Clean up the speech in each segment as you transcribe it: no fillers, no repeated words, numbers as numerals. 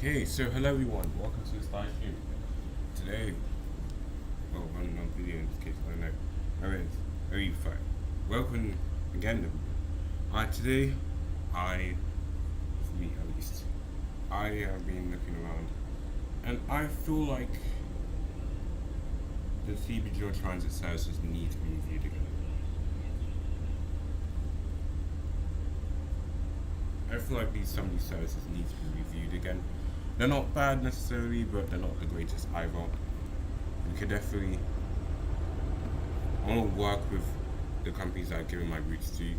Okay, so hello everyone, welcome to this live stream. Today, well, running on video in this case, I don't know. Anyways, very fine. Welcome again, everyone. Today, for me at least, I have been looking around, and I feel like the TBGL Transit services need to be reviewed again. I feel like some of these services need to be reviewed again. They're not bad necessarily, but they're not the greatest either. We could definitely, I want to work with the companies that I've given my roots to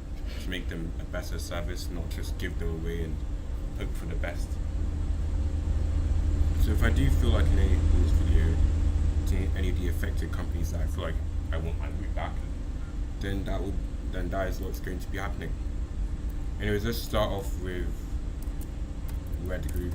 make them a better service, not just give them away and hope for the best. So if I do feel like in this video, to any of the affected companies that I feel like I want my route back, then that is what's going to be happening. Anyways, let's start off with Red Group.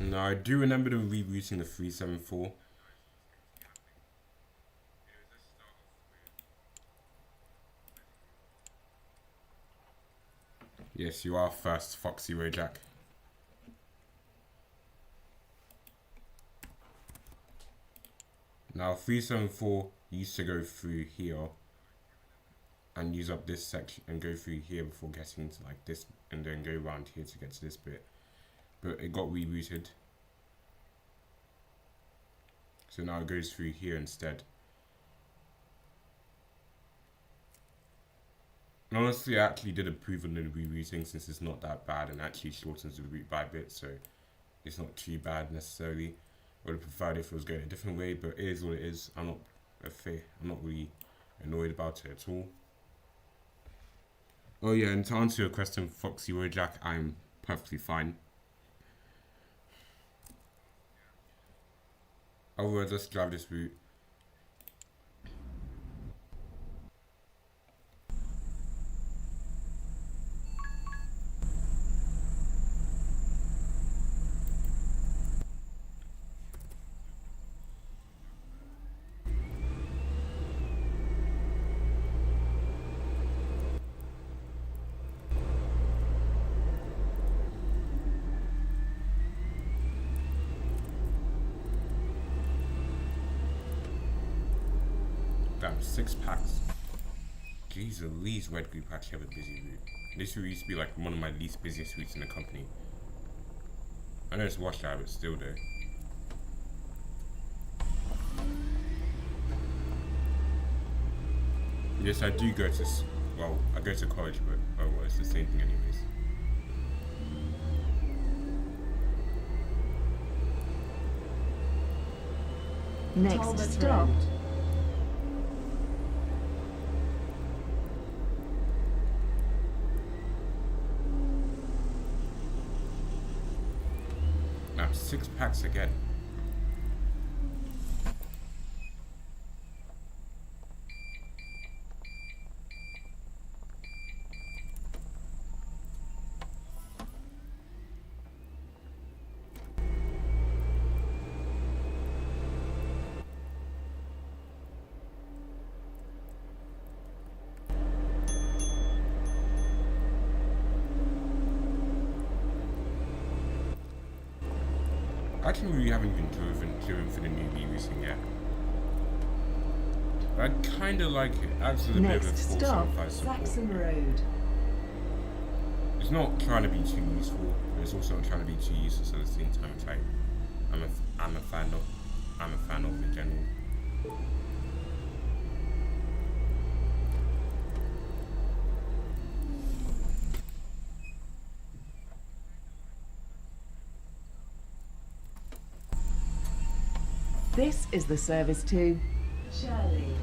Now, I do remember them rerouting the 374. Yes, you are first, Foxy Rojack. Now 374 used to go through here and use up this section and go through here before getting to like this and then go around here to get to this bit. But it got rerouted. So now it goes through here instead. And honestly, I actually did approve of the rerouting since it's not that bad and actually shortens the route by a bit, so it's not too bad necessarily. I would have preferred if it was going a different way, but it is what it is. I'm not really annoyed about it at all. Oh yeah, and to answer your question, Foxy Rojack, I'm perfectly fine. I will just drive this route. Damn, 6 packs. Jeez, at least Red Group actually have a busy route. This route used to be like one of my least busiest routes in the company. I know it's washed out, but still though. Yes, I do go to, well, I go to college, but oh well, it's the same thing anyways. Next stop. Now 6 packs again. Actually, we haven't even driven for the new rerouting yet. But I kind of like it. Adds a bit of a Next stop, 475 support. Saxon Road. It's not trying to be too useful, but it's also not trying to be too useless at the same time. It's like I'm a fan of in general. This is the service to Shirley.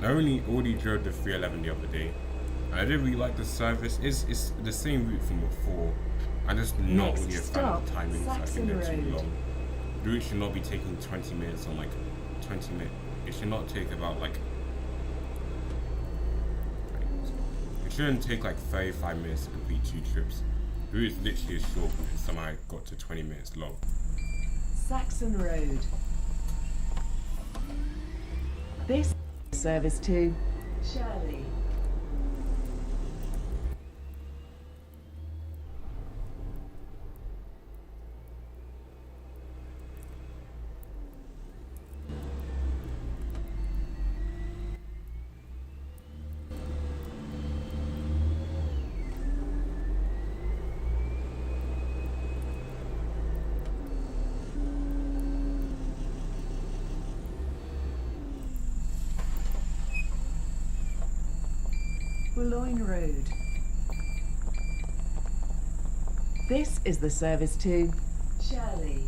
I already drove the 311 the other day. I didn't really like the service. It's the same route from before. I'm just not really a fan of the timings. I think they're too long. The route should not be taking 20 minutes on like 20 minutes. It should not take about like shouldn't take like 35 minutes to complete 2 trips. The route is literally a short route and somehow it got to 20 minutes long. Saxon Road. This service to Shirley. Boulogne Road. This is the service to Shirley.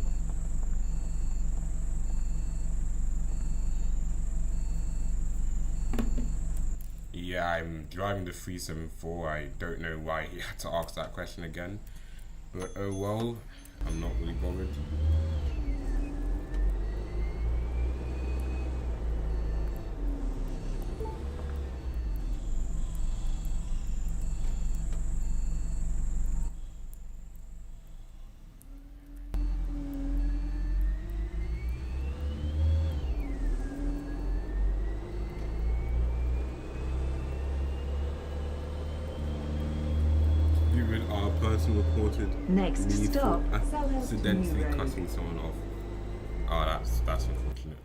Yeah, I'm driving the 374. I don't know why he had to ask that question again. But oh well, I'm not really bothered. With our person reported Next need stop, for Selhurst accidentally New Road. cutting someone off. Oh, that's unfortunate.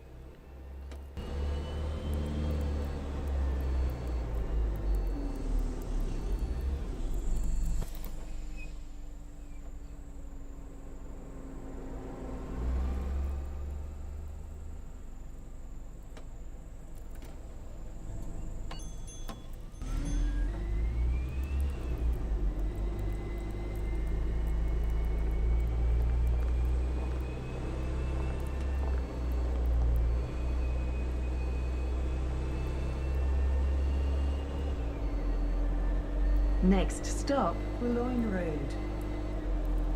Next stop, Boulogne Road.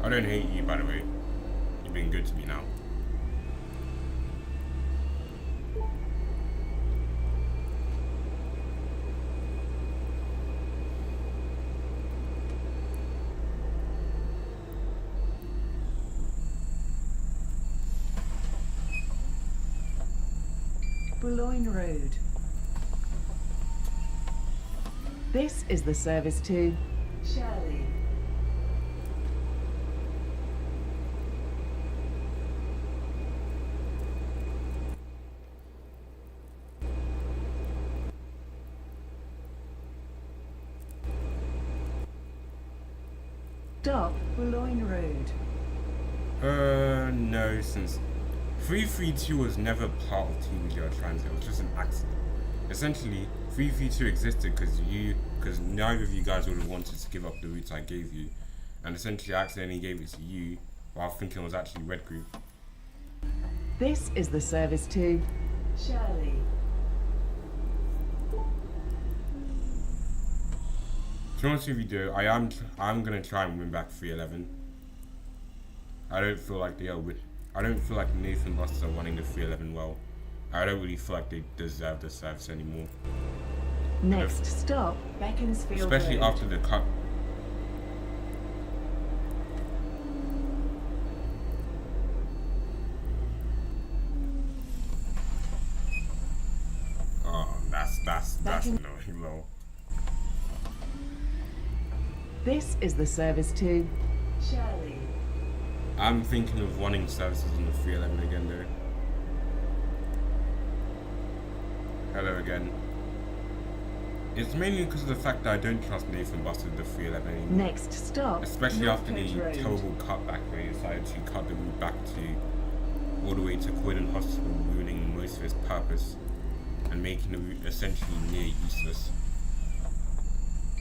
I don't hate you, by the way. You've been good to me now. Boulogne Road. This is the service to Shirley. Stop Boulogne Road. No, since 332 was never part of TBGL Transit, it was just an accident. Essentially, 332 existed because neither of you guys would have wanted to give up the routes I gave you, and essentially I accidentally gave it to you while thinking it was actually Red Group. This is the service to Shirley. To be honest with you, though, I'm gonna try and win back 311. I don't feel like Nathan Busters are running the 311 well. I don't really feel like they deserve the service anymore. Next stop, Beaconsfield Especially Road. after the cut. Oh, that's annoying, lol. This is the service to Shirley. I'm thinking of running services on the 311 again, though. Hello again. It's mainly because of the fact that I don't trust Nathan Busters the 311 anymore. Next stop, Especially after the Northcote Road. terrible cutback where he decided to cut the route back to all the way to Croydon Hospital, ruining most of its purpose and making the route essentially near useless.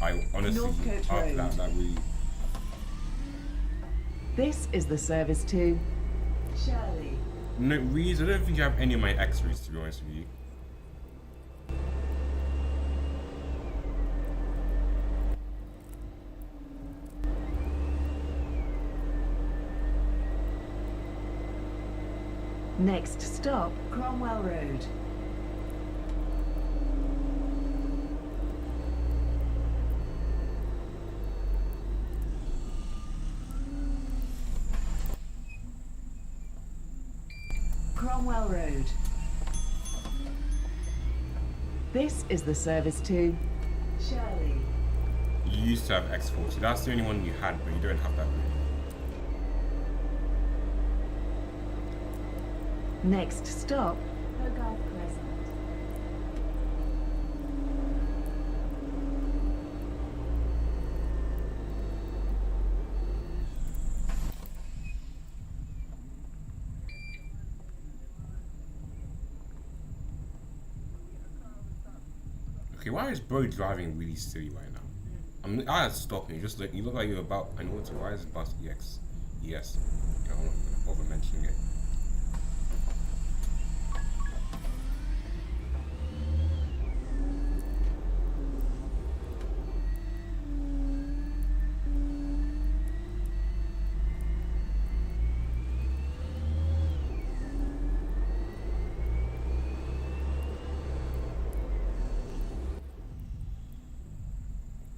I honestly, Northcote after Road. that really... This is the service to Shirley. No, Reese, I don't think you have any of my x-rays, to be honest with you. Next stop, Cromwell Road. Cromwell Road. This is the service to Shirley. You used to have X40. That's the only one you had, but you don't have that route. Next stop, Hogarth Crescent. Okay, why is bro driving really silly right now? I had to stop him. You look like you're about. I know what to. Why is the bus EX? Yes. You know, I'm not gonna bother mentioning it.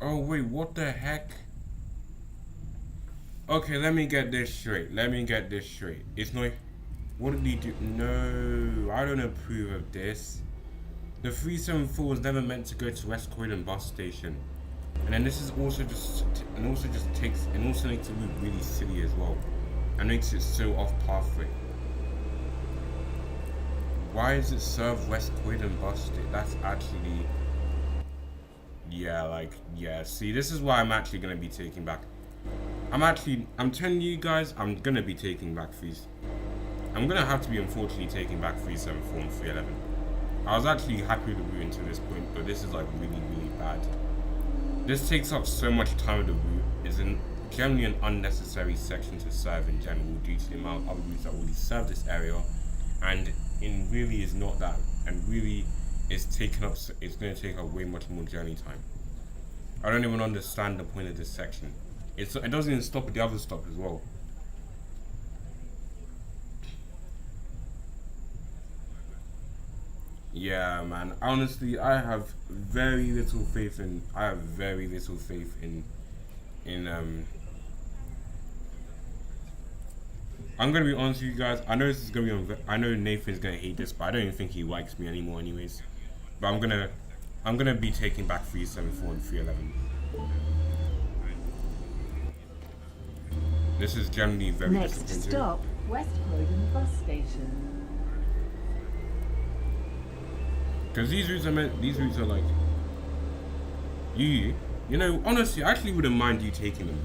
Oh wait, what the heck? Okay, let me get this straight. It's not. What did he do? No, I don't approve of this. The 374 was never meant to go to West Croydon bus station, and then this is also just makes it look really silly as well, and makes it so off pathway. Why does it serve West Croydon bus station? That's actually. Yeah, see, this is why I'm actually going to be taking back. I'm telling you guys, I'm going to be taking back these. I'm going to have to be, unfortunately, taking back 374 and 311. I was actually happy with the route until this point, but this is, like, really, really bad. This takes up so much time of the route. It's generally an unnecessary section to serve in general due to the amount of other routes that already serve this area. And it really is not that, and really it's going to take up way much more journey time. I don't even understand the point of this section. It doesn't even stop at the other stop as well. Yeah, man. Honestly, I have very little faith in. I'm gonna be honest with you guys. I know this is gonna be. I know Nathan's gonna hate this, but I don't even think he likes me anymore, anyways. But I'm gonna be taking back 374 and 311. This is generally very Next disappointing. stop, West Croydon bus station. Because these routes are like, you know, honestly, I actually wouldn't mind you taking them.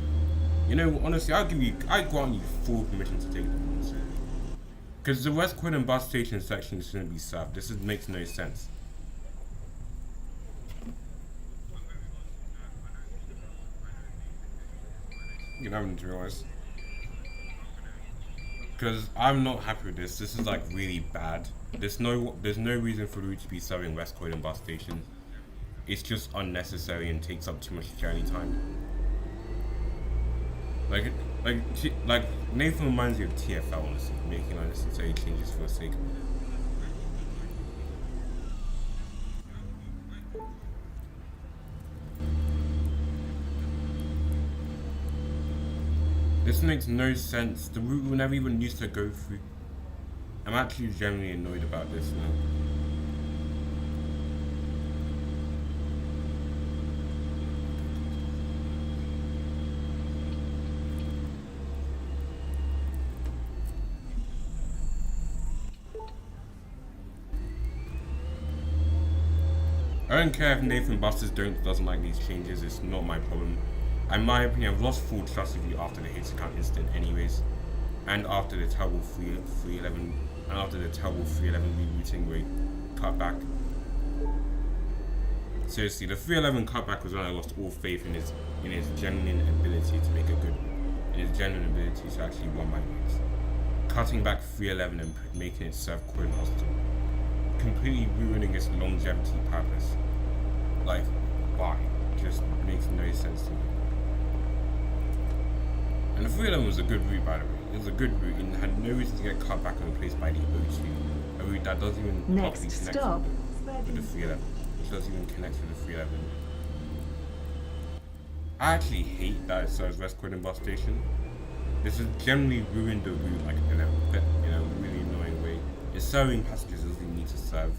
You know, honestly, I grant you full permission to take them. Because the West Croydon bus station section shouldn't be served. Makes no sense. You know, I'm to realize. Because I'm not happy with this. This is like really bad. There's no reason for the route to be serving West Croydon bus station. It's just unnecessary and takes up too much journey time. Like Nathan reminds me of TFL, honestly, making unnecessary changes for the sake of it. This makes no sense. The route we never even used to go through. I'm actually genuinely annoyed about this now. I don't care if Nathan Busters doesn't like these changes, it's not my problem. In my opinion, I've lost full trust with you after the hits account incident anyways. And after the terrible 311 and after the terrible 311 rerouting rate cutback. Seriously, the 311 cutback was when I lost all faith in his genuine ability to make his genuine ability to actually run my routes. Cutting back 311 and making it serve Croydon Hospital. Completely ruining its longevity purpose. Like, why? Just makes no sense to me. And the 311 was a good route, by the way. It was a good route and had no reason to get cut back and replaced by the O2. A route that doesn't even properly connect with the 311. Which doesn't even connect with the 311. I actually hate that it serves West Croydon bus station. This has generally ruined the route like in a really annoying way. It's serving passengers as they need to serve.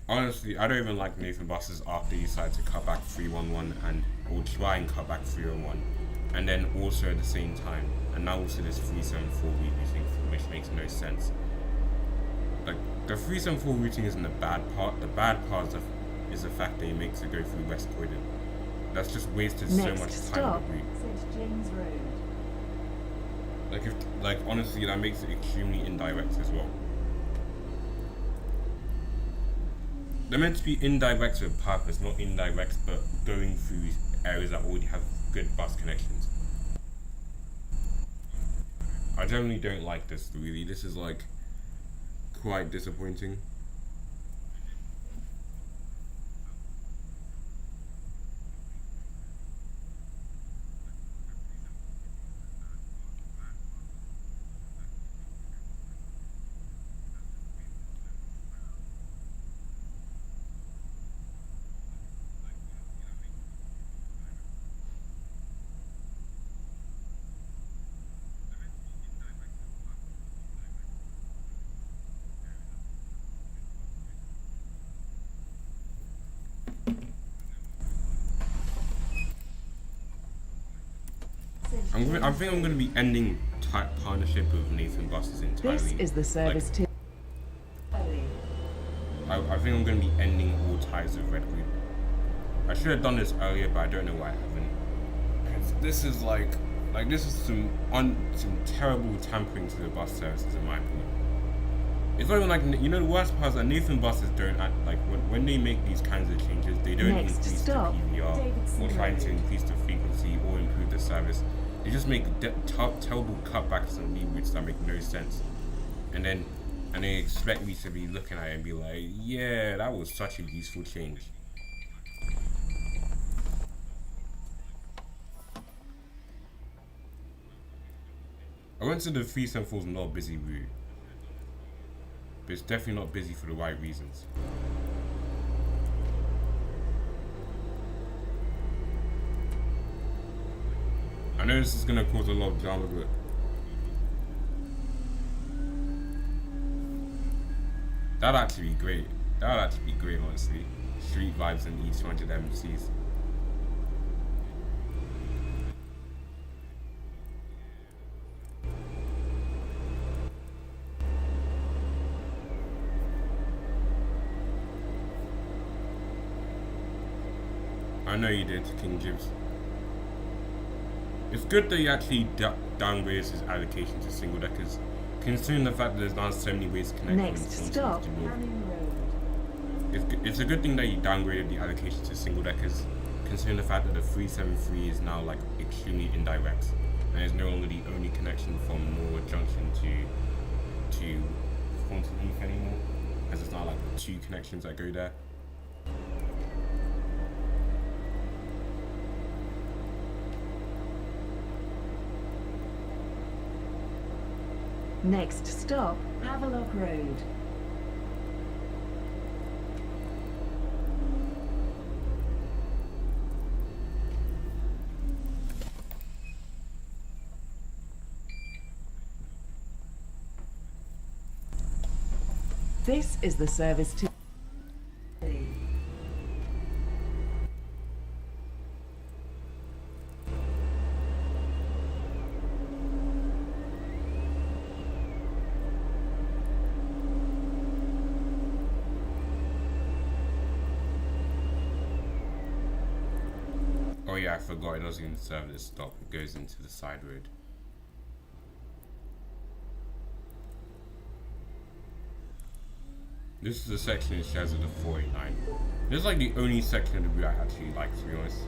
Honestly, I don't even like Nathan buses after you decide to cut back 311 and or try and cut back 301, and then also at the same time, and now also this 374 routing, which makes no sense. Like the 374 routing isn't the bad part. The bad part is the fact that it makes it go through West Croydon. That's just wasted so much time on the route. St James Road. Like honestly, that makes it extremely indirect as well. They're meant to be indirect with purpose, not indirect but going through areas that already have good bus connections. I generally don't like this really. This is like quite disappointing. I think I'm going to be ending type partnership with Nathan buses entirely. This is the service to. I think I'm going to be ending all ties with Red Group. I should have done this earlier, but I don't know why I haven't. Because this is this is some terrible tampering to the bus services in my opinion. It's not even like, the worst part is that Nathan buses don't act like when they make these kinds of changes, they don't increase the PVR or try to increase the frequency or improve the service. They just make terrible cutbacks on lead routes that make no sense, and they expect me to be looking at it and be like, yeah, that was such a useful change. I went to the 374's not a busy route, but it's definitely not busy for the right reasons. I know this is going to cause a lot of drama, but that'd actually be great. That would actually be great, honestly. Street vibes in each 200 MCs. I know you did, King Gibbs. It's good that he actually downgrades his allocation to single deckers, considering the fact that there's now so many ways to connect Next from stop, to north. Canning Road. It's a good thing that he downgraded the allocation to single deckers, considering the fact that the 373 is now like extremely indirect, and is no longer the only connection from Norwood Junction to Thornton Heath anymore, as there's now like 2 connections that go there. Next stop, Havelock Road. This is the service to. Oh yeah, I forgot it doesn't even serve this stop, it goes into the side road. This is the section it shares with the 489. This is like the only section of the route I actually like, to be honest.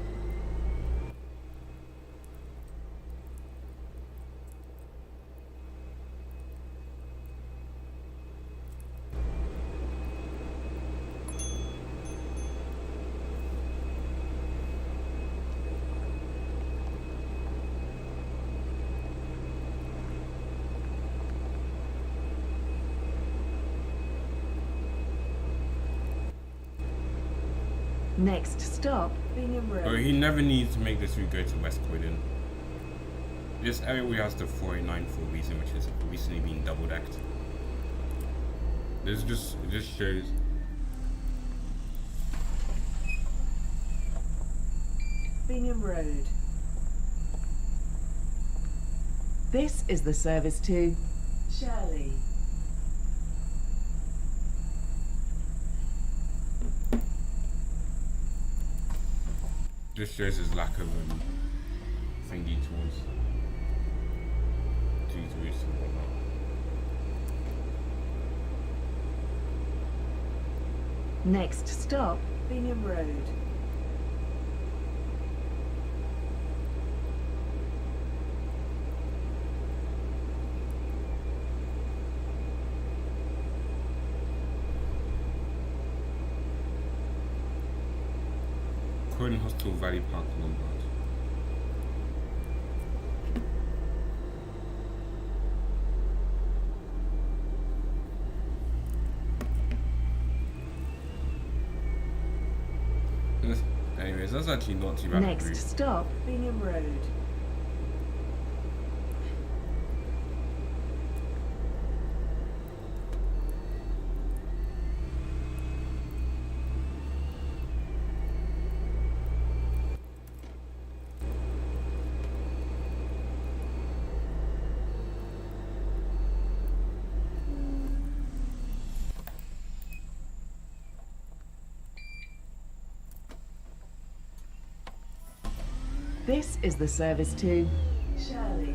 Next stop, Bingham Road. But he never needs to make this route go to West Croydon. This area has the 489 for a reason, which has recently been double decked. It just shows. Bingham Road. This is the service to Shirley. Just shows his lack of thingy towards routes and whatnot. Next stop, Bingham Road. Croydon Hospital Valley Park Lombard. Anyways, that's actually not too bad. Next stop, Bingham Road. This is the service to Shirley.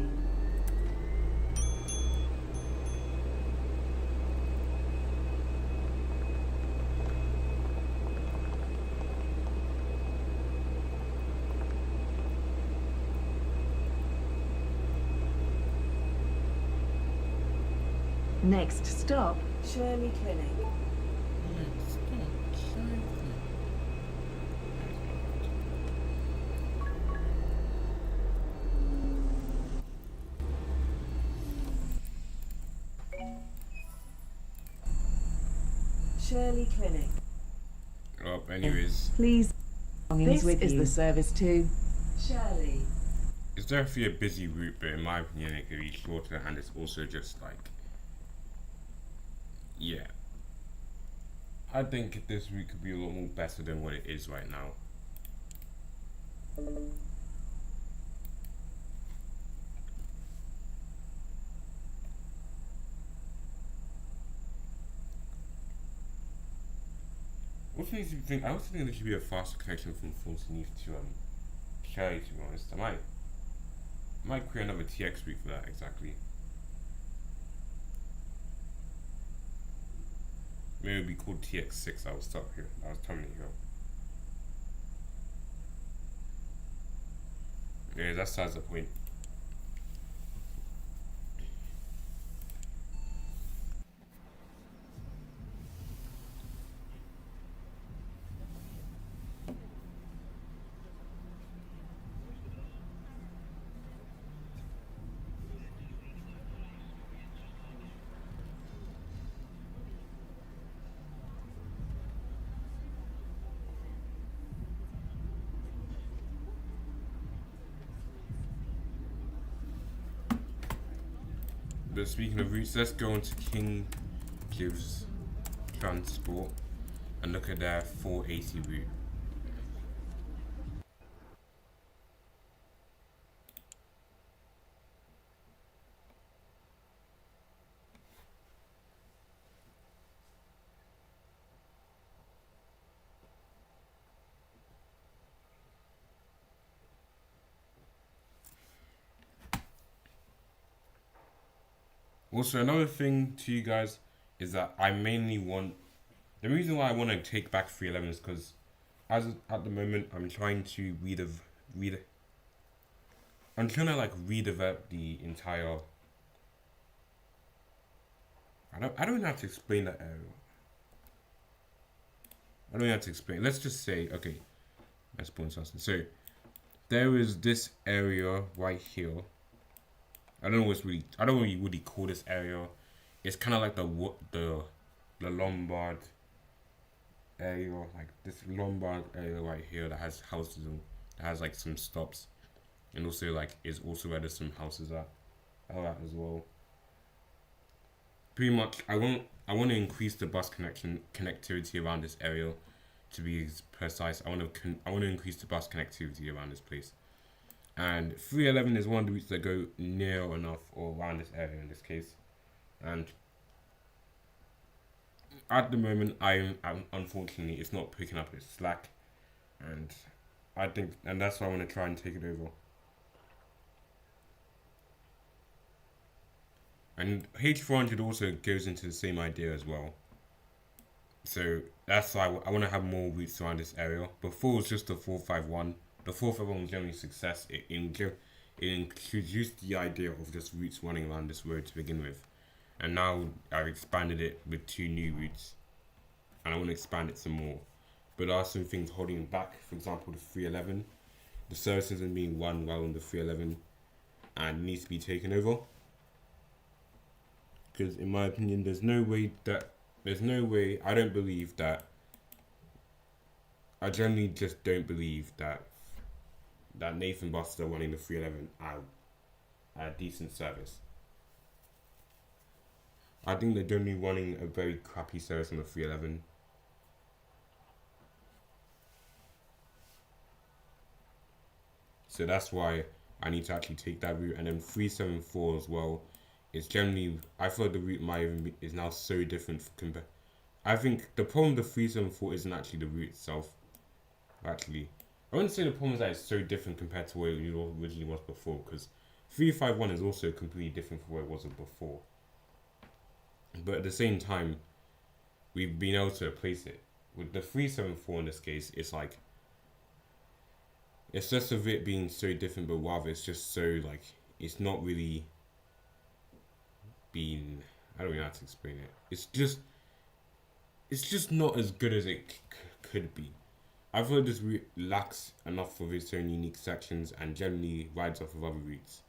Next stop, Shirley Clinic. Shirley Clinic. Oh, anyways. Please. This is the service to Shirley. It's definitely a busy route, but in my opinion, it could be shorter, and it's also just like, yeah. I think this route could be a lot more better than what it is right now. I also think there should be a faster connection from Thornton to Cherry, to be honest. I might create another TX route for that exactly. Maybe it'd be called TX6. I will stop here. I was telling you. Yeah, that's the point. But speaking of routes, let's go on to King Gives Transport and look at their 480 route. Also, another thing to you guys is that I mainly want, the reason why I want to take back 311 is because at the moment I'm trying to I'm trying to like redevelop the entire, I don't have to explain that area. I don't have to explain. Let's just say, okay, let's put something. So there is this area right here. I don't know what you really call this area. It's kind of like the Lombard area, like this Lombard area right here that has houses and that has like some stops, and also like is also where there's some houses are at as well. Pretty much, I want to increase the bus connectivity around this area. To be precise, I want to increase the bus connectivity around this place. And 311 is one of the routes that go near enough or around this area in this case. And at the moment, I'm unfortunately it's not picking up its slack, and and that's why I want to try and take it over. And H400 also goes into the same idea as well. So that's why I want to have more routes around this area. Before it was just the 451. The 451 was generally a success. It introduced the idea of just routes running around this road to begin with. And now I've expanded it with 2 new routes. And I want to expand it some more. But there are some things holding it back. For example, the 311. The service isn't being run well on the 311 and needs to be taken over. Because in my opinion, I don't believe that, I generally just don't believe that Nathan buses are running the 311 at a decent service. I think they're generally running a very crappy service on the 311. So that's why I need to actually take that route. And then 374 as well. It's generally, I feel the route is now so different compared. I think the problem with the 374 isn't actually the route itself. Actually, I wouldn't say the problem is that it's so different compared to where it originally was before, because 351 is also completely different from where it was before. But at the same time, we've been able to replace it. With the 374 in this case, it's like, it's less of it being so different, but rather it's just so like, it's not really been, I don't know how to explain it. It's just not as good as it could be. I feel this route lacks enough of its own unique sections and generally rides off of other routes,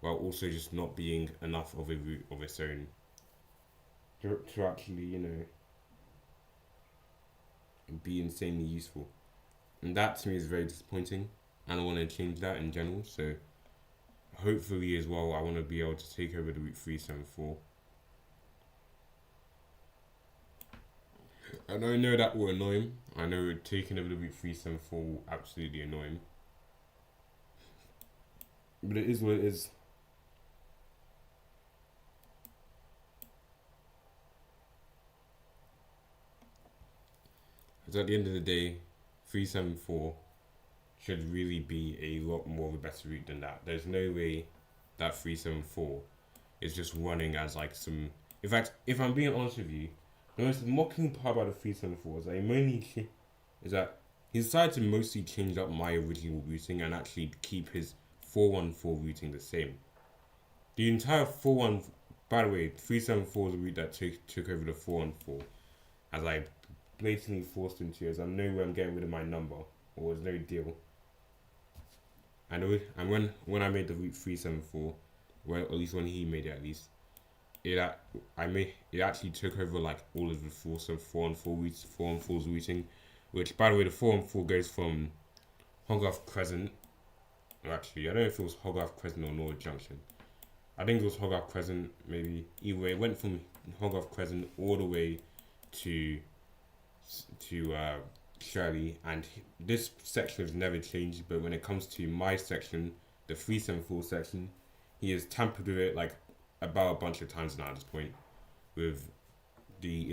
while also just not being enough of a route of its own to actually, be insanely useful. And that to me is very disappointing, and I want to change that in general. So hopefully as well, I want to be able to take over the route 374. And I know that will annoy him. I know taking over the route 374 will absolutely annoy him. But it is what it is. Because at the end of the day, 374 should really be a lot more of a better route than that. There's no way that 374 is just running as like some. In fact, if I'm being honest with you, the most mocking part about the 374 is that he decided to mostly change up my original routing and actually keep his 414 routing the same. The entire 414, by the way, 374 is a route that took over the 414, as I blatantly forced him to, as I know where I'm getting rid of my number, or there's no deal. And when I made the route 374, well, at least when he made it, at least it actually took over like all of the 414's routing, which by the way the 414 goes from Hogarth Crescent. Actually, I don't know if it was Hogarth Crescent or Norwood Junction. I think it was Hogarth Crescent, maybe. Either way, it went from Hogarth Crescent all the way to Shirley, and this section has never changed. But when it comes to my section, the 374 section, he has tampered with it like about a bunch of times now at this point, with the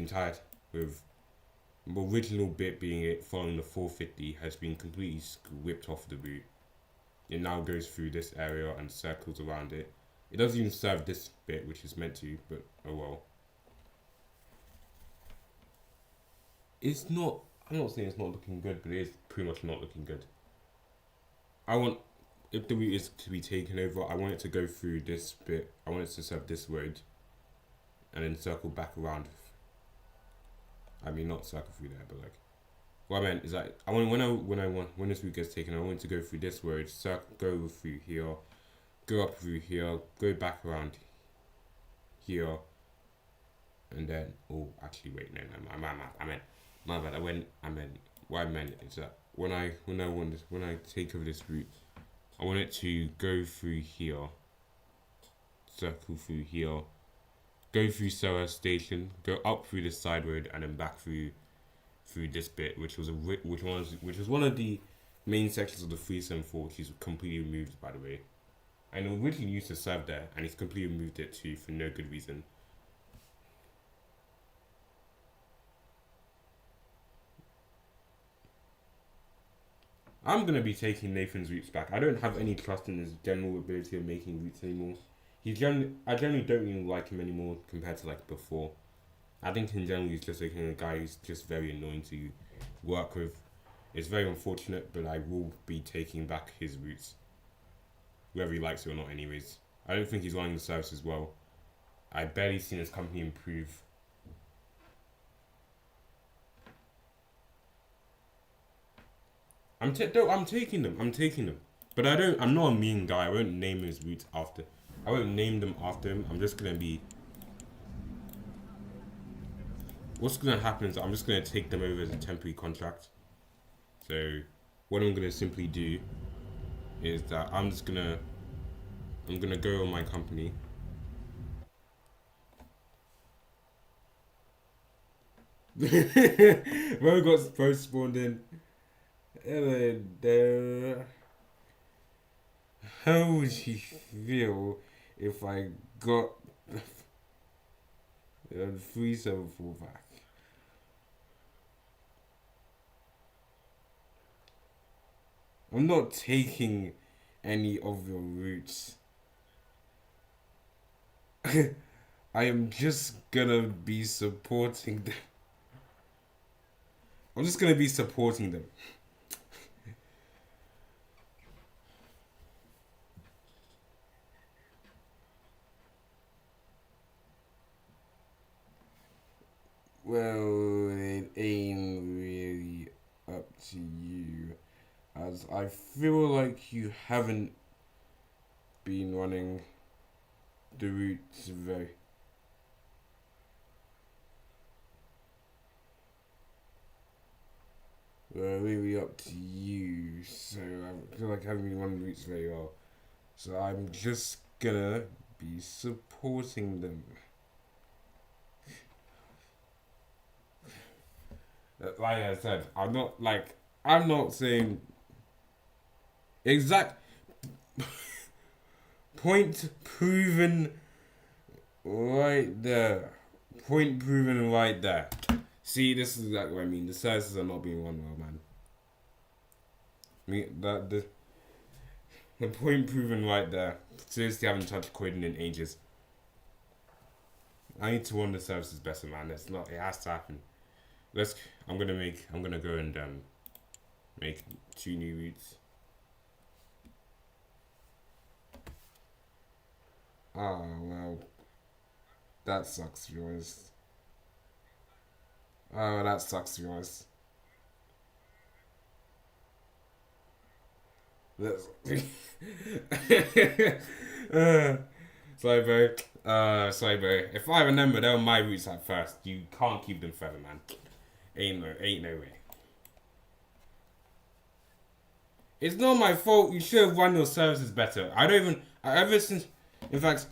original bit being it following the 450 has been completely whipped off the route. It now goes through this area and circles around it. It doesn't even serve this bit, which is meant to, but oh well. It's not, I'm not saying it's not looking good, but it is pretty much not looking good. If the route is to be taken over, I want it to go through this bit. I want it to serve this road, and then circle back around. I mean, not circle through there, but like, what I meant is that I want when this route gets taken, I want it to go through this road, go through here, go up through here, go back around here, and then actually wait, no, I meant My bad. I meant. What I meant is that when I take over this route, I want it to go through here, circle through here, go through Soa Station, go up through this side road, and then back through this bit, which was one of the main sections of the 374, which is completely removed, by the way. And it originally used to serve there, and he's completely removed it too for no good reason. I'm gonna be taking Nathan's routes back. I don't have any trust in his general ability of making routes anymore. I generally don't really like him anymore compared to like before. I think in general he's just like a guy who's just very annoying to work with. It's very unfortunate, but I will be taking back his routes, whether he likes it or not. Anyways, I don't think he's running the service as well. I barely seen his company improve. I'm taking them. But I'm not a mean guy. I won't name his routes after. I won't name them after him. I'm just gonna be. What's gonna happen is I'm just gonna take them over as a temporary contract. So, what I'm gonna simply do is that I'm gonna go on my company. When we got both spawned in. Hello there. How would you feel if I got 374 back? I'm not taking any of your routes. I am just gonna be supporting them. I'm just gonna be supporting them. Well, it ain't really up to you, as I feel like you haven't been running the routes very. Well, really up to you, so I feel like I haven't been running the routes very well. So I'm just gonna be supporting them. Like I said, I'm not saying exact point proven right there. Point proven right there. See, this is exactly what I mean. The services are not being run well, man. I mean, the point proven right there. Seriously, haven't touched Croydon in ages. I need to run the services better, man. It's not. It has to happen. I'm gonna go and make 2 new routes. Oh well, that sucks, to be honest. Oh, that sucks, to be honest. That's sorry, bro. Sorry, bro. If I remember, they were my routes at first. You can't keep them forever, man. Ain't no way. It's not my fault. You should have run your services better. I don't even. Ever since, in fact,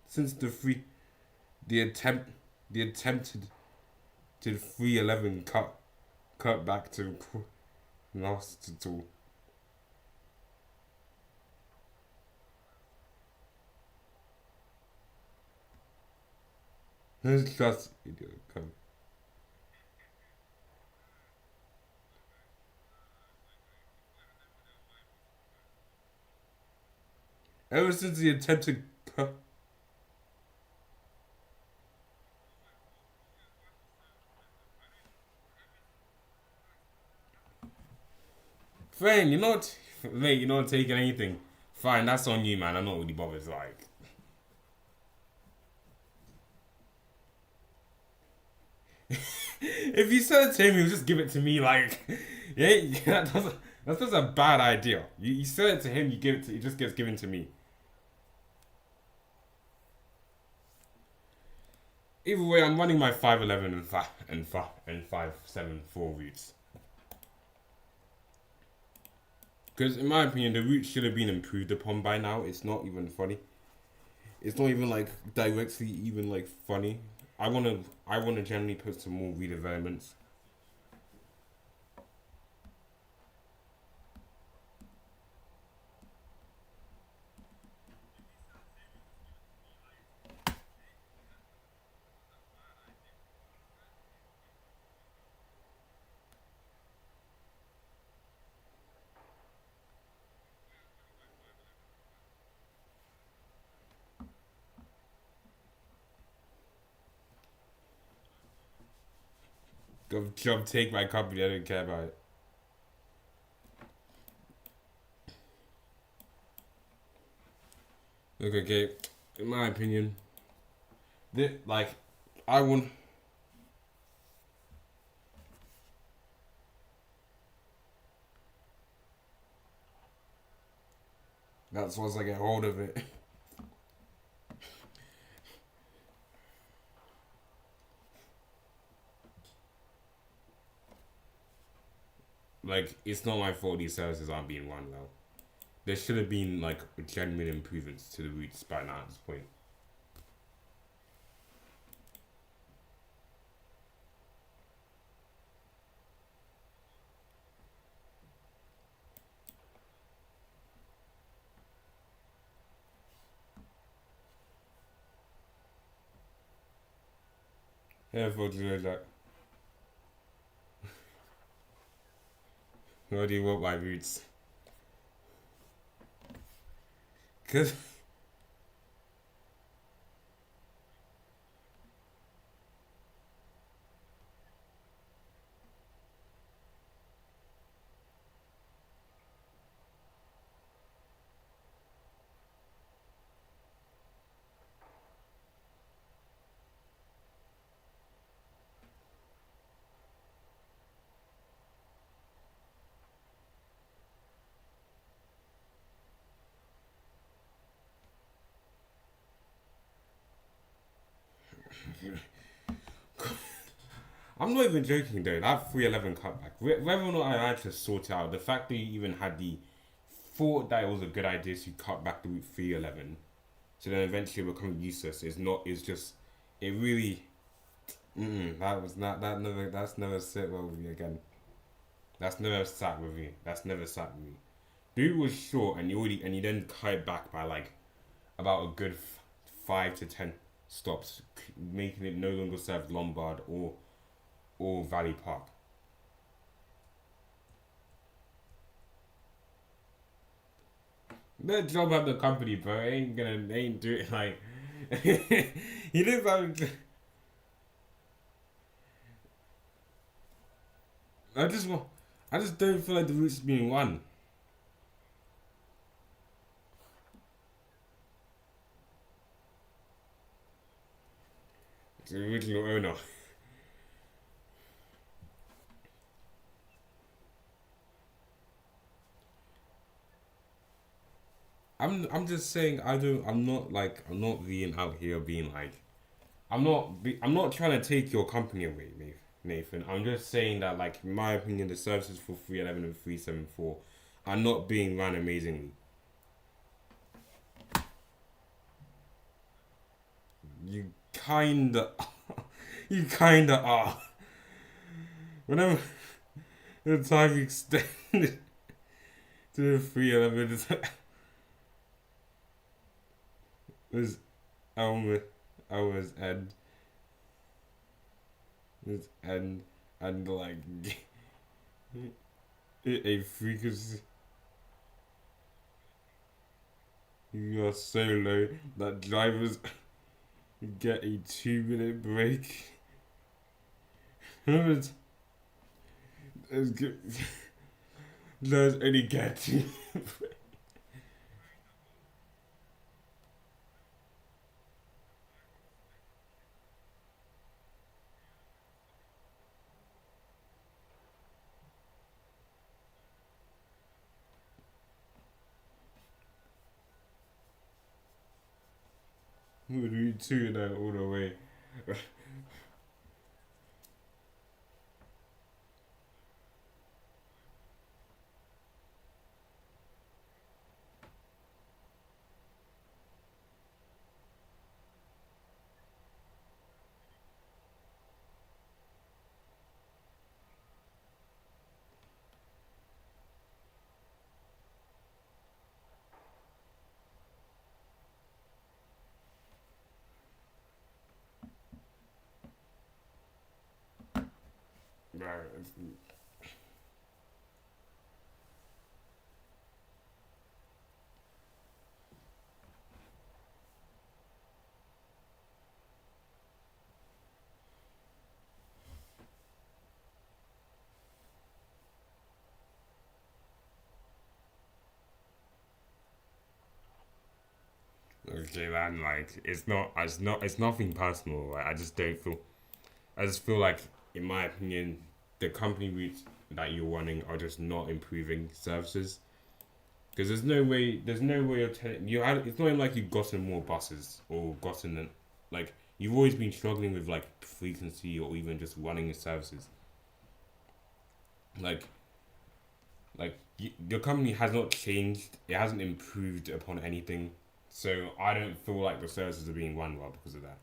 since the attempted to 311 cut back to lost at all. Just idiot. Come. Ever since the attempted Fine, you're not taking anything. Fine, that's on you, man. I'm not really bothered. Like, if you sell it to him, he'll just give it to me. Like, yeah, that's just a bad idea. You sell it to him, he just gets given to me. Either way, I'm running my 511 and 574 routes. Because in my opinion, the route should have been improved upon by now. It's not even funny. It's not even like directly even like funny. I wanna generally put some more redevelopments. Go job take my company, I don't care about it. Look, okay, in my opinion, like I want. That's once I get hold of it. Like it's not my fault these services aren't being run well. There should have been like genuine improvements to the routes by now at this point. Yeah, for like, what do you want my routes? Cause I'm not even joking though. That 311 cutback, whether or not I had to sort it out, the fact that you even had the thought that it was a good idea to cut back the route 311, so then eventually become useless is not. Is just it really. That was not that never. That's never sit well with me again. That's never sat with me. That's never sat with me. The route was short, and you then cut it back by like about a good 5 to 10 stops, making it no longer serve Lombard or Valley Park. The job at the company, bro. Ain't do it like he looks like. I just want. I just don't feel like the route's being won. It's the original owner. I'm just saying I'm not being out here being like I'm not trying to take your company away, Nathan. I'm just saying that like in my opinion the services for 311 and 374 are not being run amazingly. You kinda you kinda are. Whenever the time extended to the 311 was Elmer hours and like a frequency you are so low that drivers get a 2 minute break. Drivers only get two. We'll do two then all the way. Right. Okay, man. Like, it's nothing personal. Like, I just don't feel. I just feel like, in my opinion, the company routes that you're running are just not improving services. Because there's no way of telling you. It's not even like you've gotten more buses or gotten like you've always been struggling with like frequency or even just running the services. Like your company has not changed. It hasn't improved upon anything. So I don't feel like the services are being run well because of that.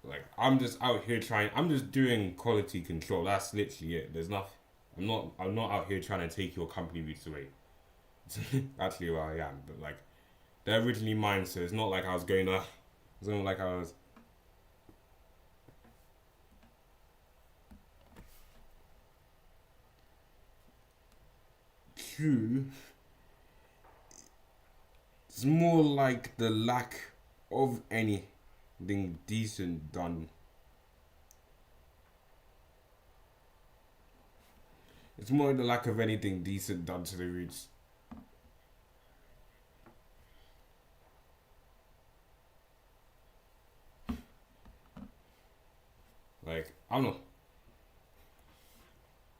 Like I'm just out here trying. I'm just doing quality control. That's literally it. There's nothing. I'm not out here trying to take your company routes away. Actually, where I am, but like they're originally mine, so it's not like I was going to. It's not like I was. True. It's more like the lack of anything decent done. It's more the lack of anything decent done to the routes. Like I'm not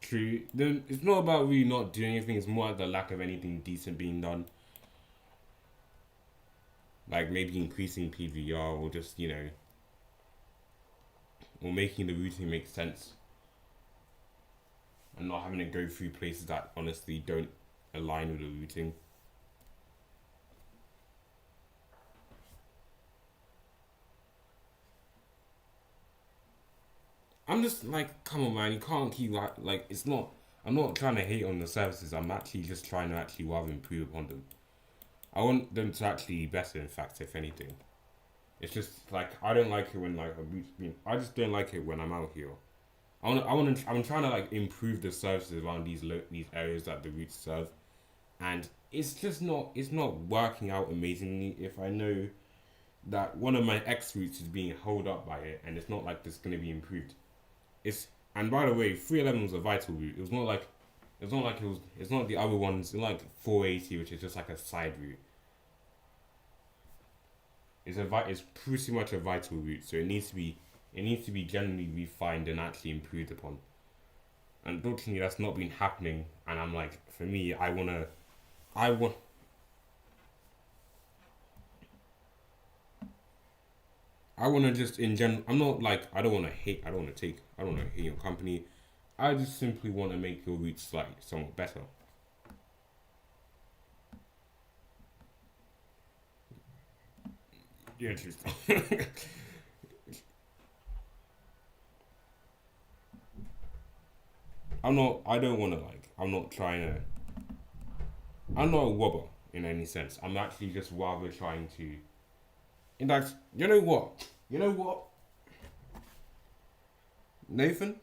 true. Then it's not about really not doing anything. It's more like the lack of anything decent being done. Like maybe increasing PVR or just or making the routing make sense and not having to go through places that honestly don't align with the routing. I'm just like, come on, man, you can't keep like it's not. I'm not trying to hate on the services. I'm actually just trying to actually rather improve upon them. I want them to actually be better. In fact, if anything, it's just like I don't like it when like a route being. I just don't like it when I'm out here. I'm trying to like improve the services around these areas that the routes serve, and it's just not. It's not working out amazingly. If I know that one of my X routes is being held up by it, and it's not like this going to be improved. It's and by the way, 311 was a vital route. It was not like it was. It's not the other ones. It's like 480, which is just like a side route. It's pretty much a vital route, so it needs to be generally refined and actually improved upon. Unfortunately, that's not been happening, and I'm like, for me, I want, I want to just in general. I'm not like I don't want to hate. I don't want to take. I don't want to hate your company. I just simply want to make your routes like somewhat better. Yeah, true stuff. I'm not. I don't want to like. I'm not trying to. I'm not a wobber in any sense. I'm actually just rather trying to. In fact, you know what? You know what, Nathan?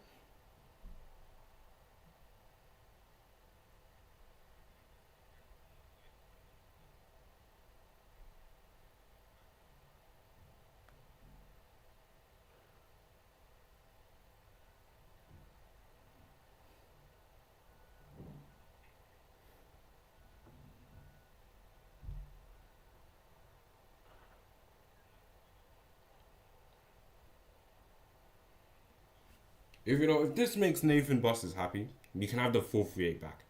If this makes Nathan Bosses happy, you can have the 438 back.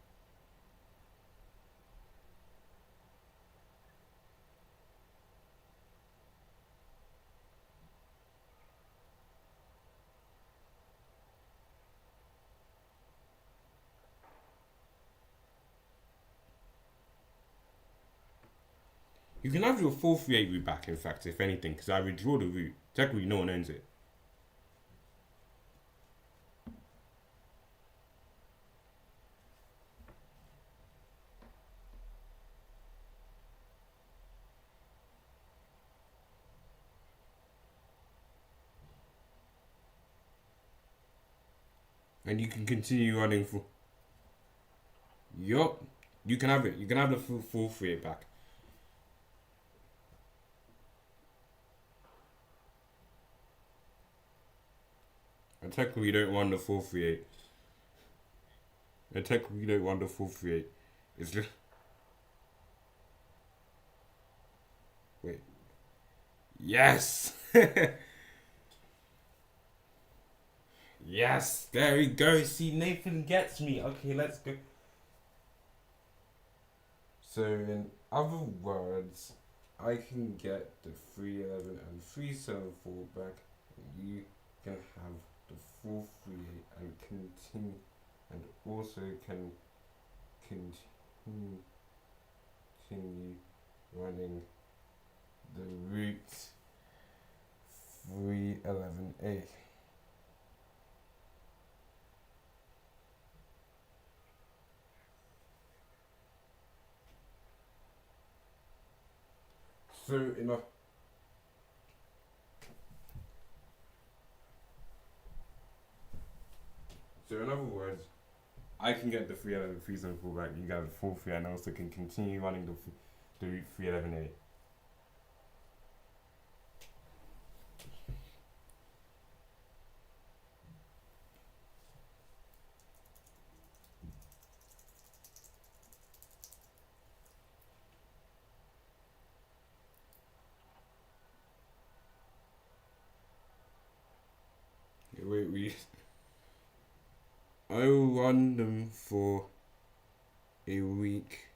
You can have your 438 route back, in fact, if anything, because I withdraw the route. Technically, no one owns it. And you can continue running for. Yup. You can have it. You can have the full 438 back. And technically, you don't want the 438. And technically, you don't want the 438. It's just. Wait. Yes! Yes! There we go. See, Nathan gets me. Okay, let's go. So, in other words, I can get the 311 and 374 back. You can have the 438 and continue, and also can continue running the route 311A. So in other words, I can get the 311 374 back. You got the 438, and also can continue running the route 311A. Wait, I will run them for a week.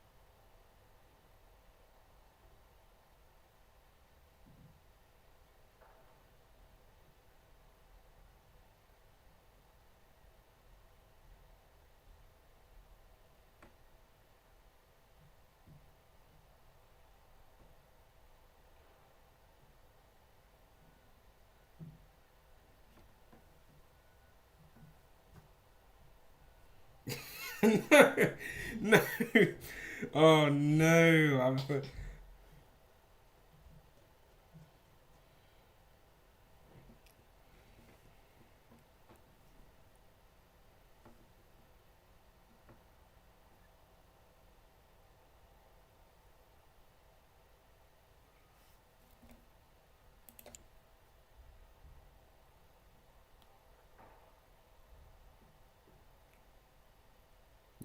No, oh no!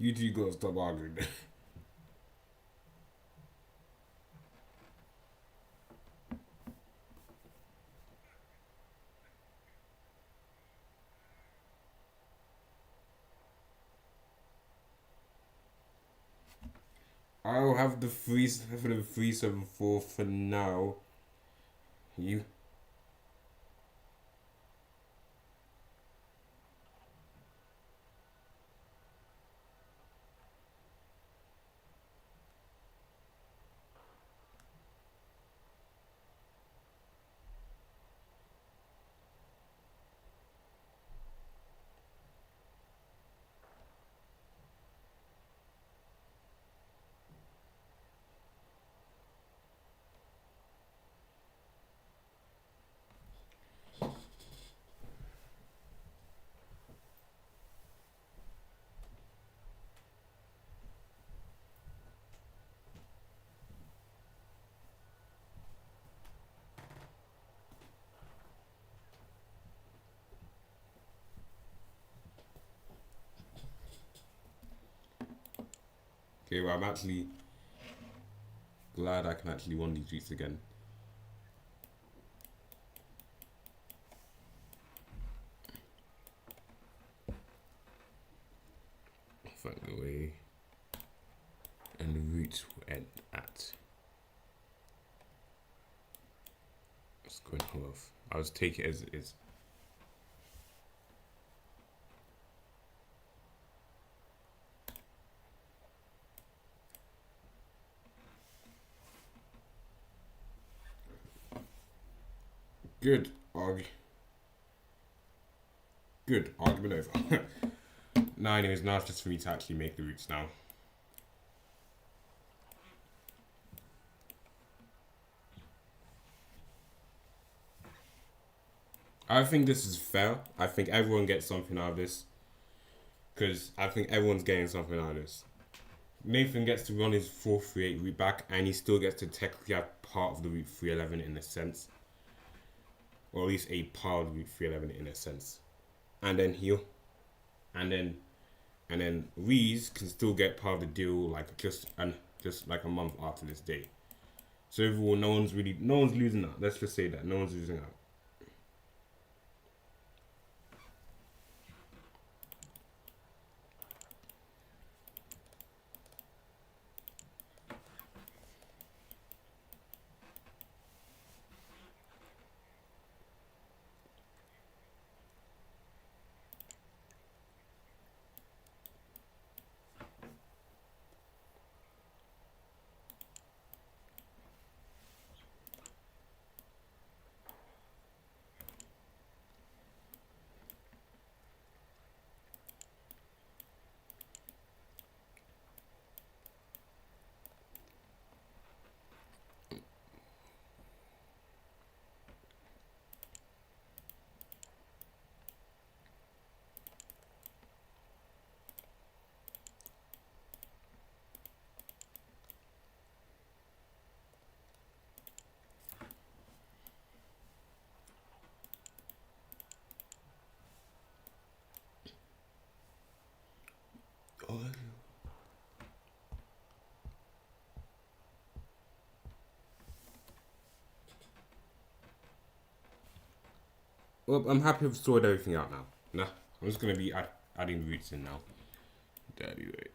You two gotta stop arguing. I'll have the 374 for now. You. Okay, well, I'm actually glad I can actually win these weeks again. Find the way. And the route will end at. Let's go and hold off. I'll just take it as it is. Good arg. Good argument over. Now, anyways, now it's just for me to actually make the routes now. I think this is fair. I think everyone gets something out of this. Because I think everyone's getting something out of this. Nathan gets to run his 438 route back, and he still gets to technically have part of the route 311 in a sense. Or at least a part of the route 311 in a sense. And then he'll. And then Reese can still get part of the deal like just like a month after this day. So overall, no one's losing out. Let's just say that no one's losing out. Well, I'm happy I've sorted everything out now. Nah, I'm just gonna be adding routes in now. Daddy, wait.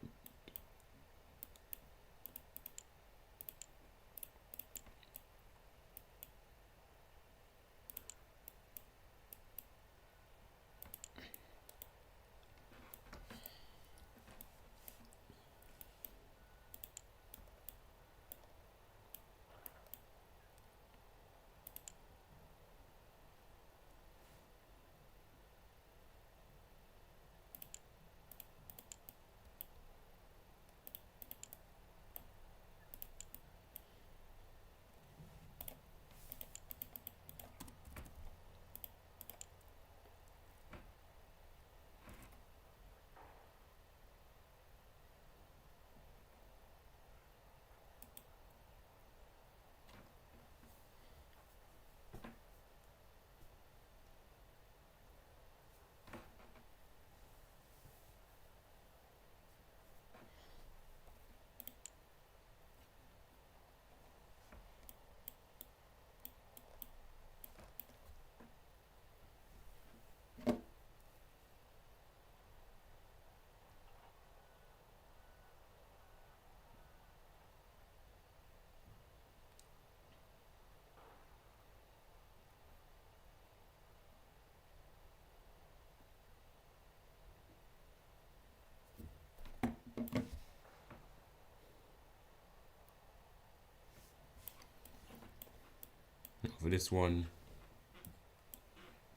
For this one,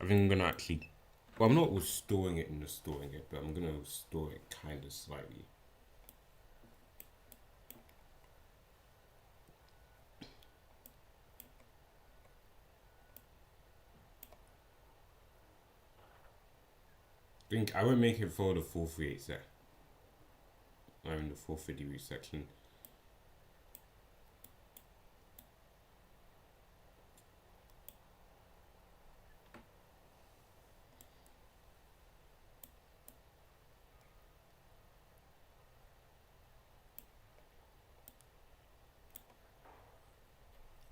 I think I'm gonna actually. Well, I'm not restoring it and restoring it, but I'm gonna restore it kind of slightly. I think I won't make it for the 438 set. I'm in the 450 route section.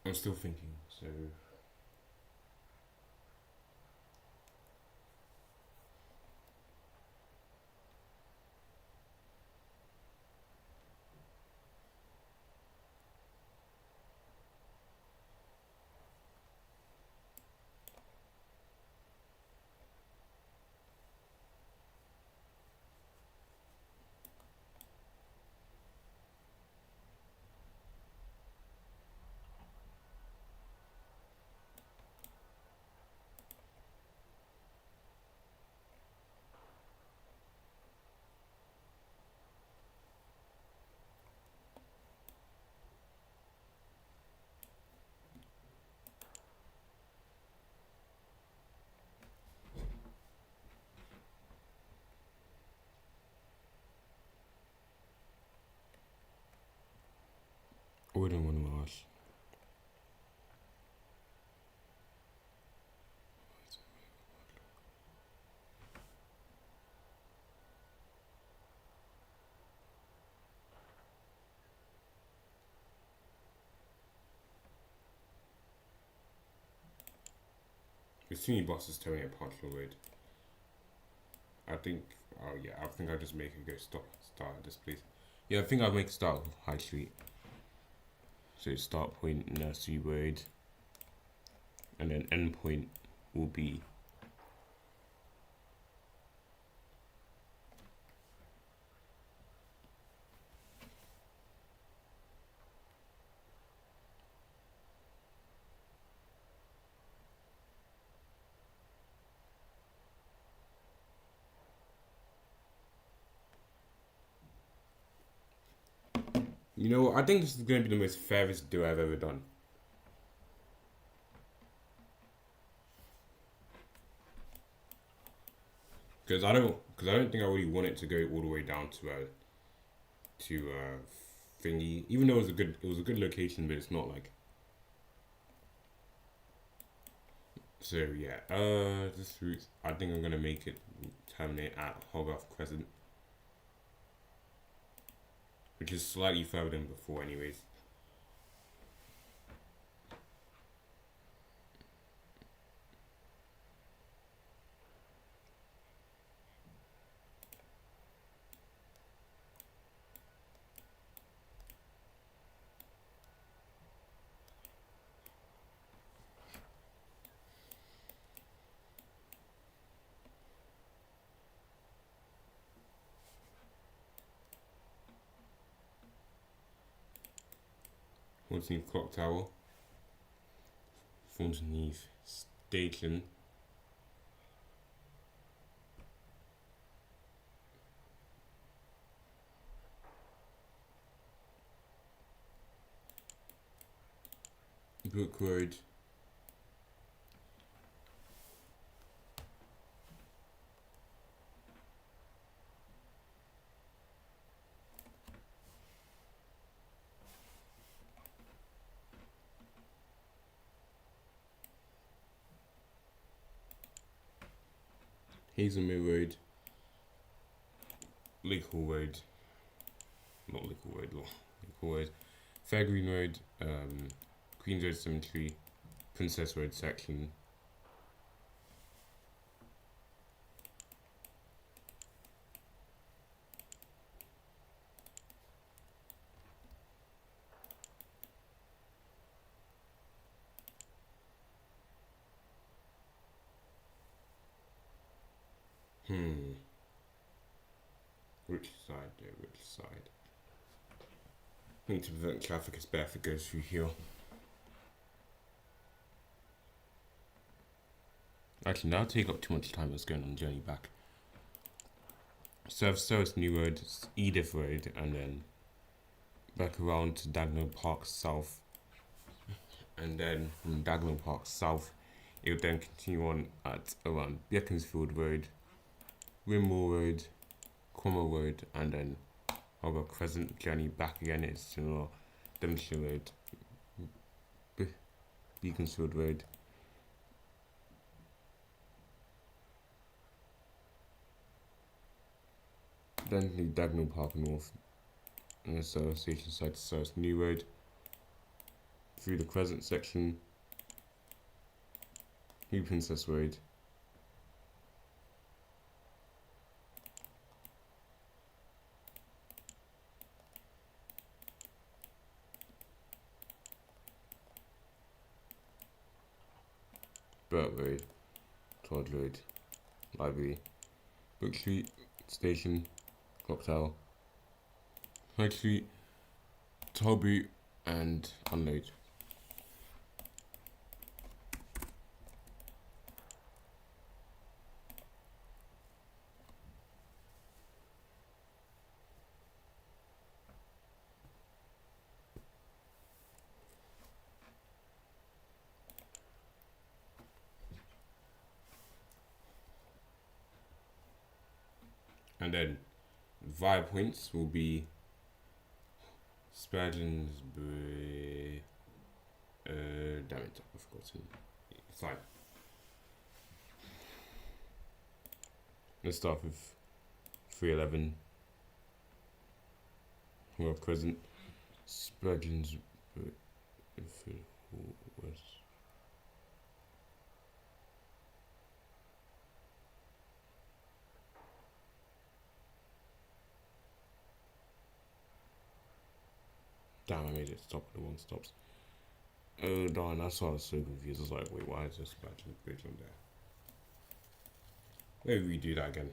I'm still thinking, so. I wouldn't want to ask. There's too many buses towing at Parkhill Road. I think, oh yeah, I think I'll just make it go start at this place. Yeah, I think I'll make a start with High Street. So start point Nursery Road, and then end point will be You know, I think this is going to be the most fairest deal I've ever done. Because I don't think I really want it to go all the way down to thingy. Even though it was a good location, but it's not like. So yeah, this route I think I'm gonna make it terminate at Hogarth Crescent, which is slightly further than before, anyways. Fontainebleau Clock Tower, Fontainebleau Station, Brook Road, Hazelmere Road, Lake Hall Road, not Lake Hall Road, Lake Hall Road, Fair Green Road, Queen's Road Cemetery, Princess Road section, Which side though? Which side? Need to prevent traffic as Bedford goes through here. Actually, that'll take up too much time. Let's go on the journey back. Service New Road, Edith Road, and then back around to Dagenham Park South. And then from Dagenham Park South, it will then continue on at around Beaconsfield Road, Wimble Road, Cromwell Road, and then Harbour Crescent. Journey back again is similar. Devonshire Road, Beaconsfield Road, then the Dagenham Park North, and the service station side to Service New Road, through the Crescent section, New Princess Road, Burt Road, Todd Road, Library, Brook Street Station, Clock Tower, High Street, Tollbooth, and Unload. And then via points will be Spadlinsbury. Damn it, I've forgotten. It's fine. Let's start with 311. Well, Crescent. Spadlinsbury. West. Damn, I made it stop at the wrong stops. Oh darn, that's why I was so confused. I was like, wait, why is this Spadlinsbury bridge on there? Maybe we do that again.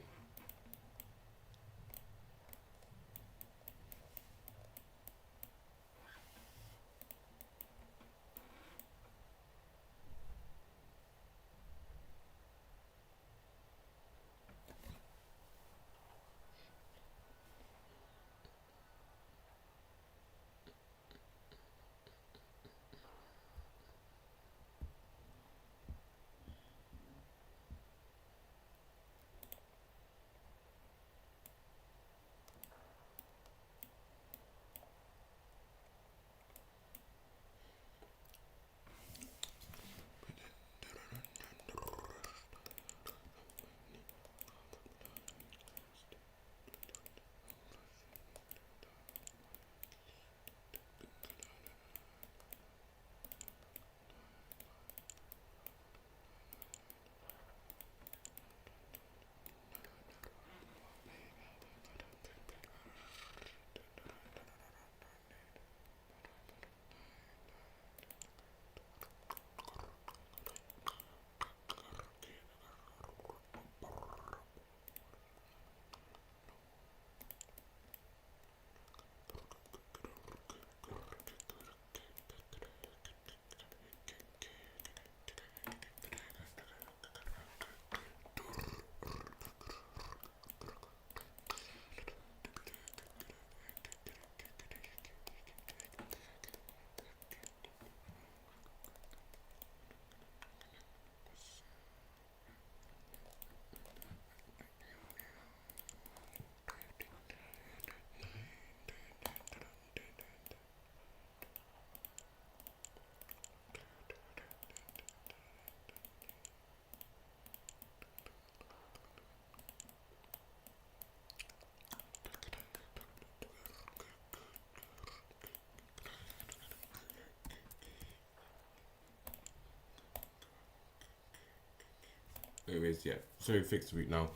Anyways, yeah. So fixed route now.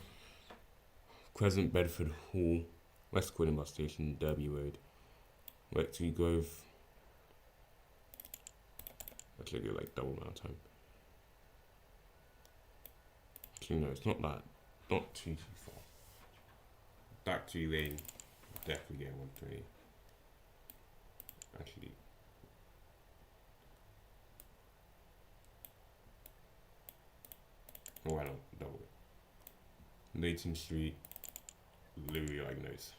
Crescent, Bedford Hall, West Croydon Bus Station, Derby Road, Rectory Grove. Actually, do like double amount of time. Actually, no, it's not that. Not too far. Back to lane, definitely getting 120. Actually, oh, why not double it? Leighton Street, literally like notes.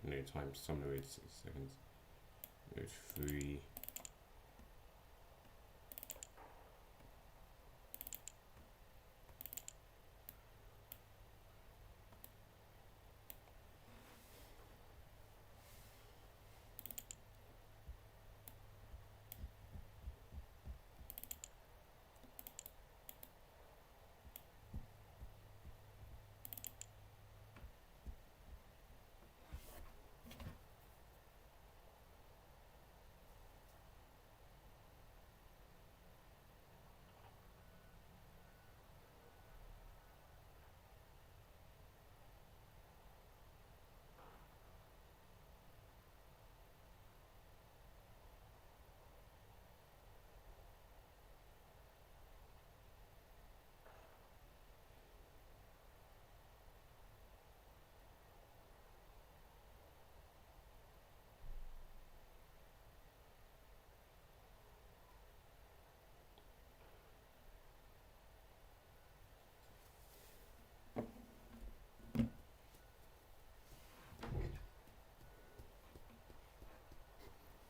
No time, some no 6 seconds. Note 3.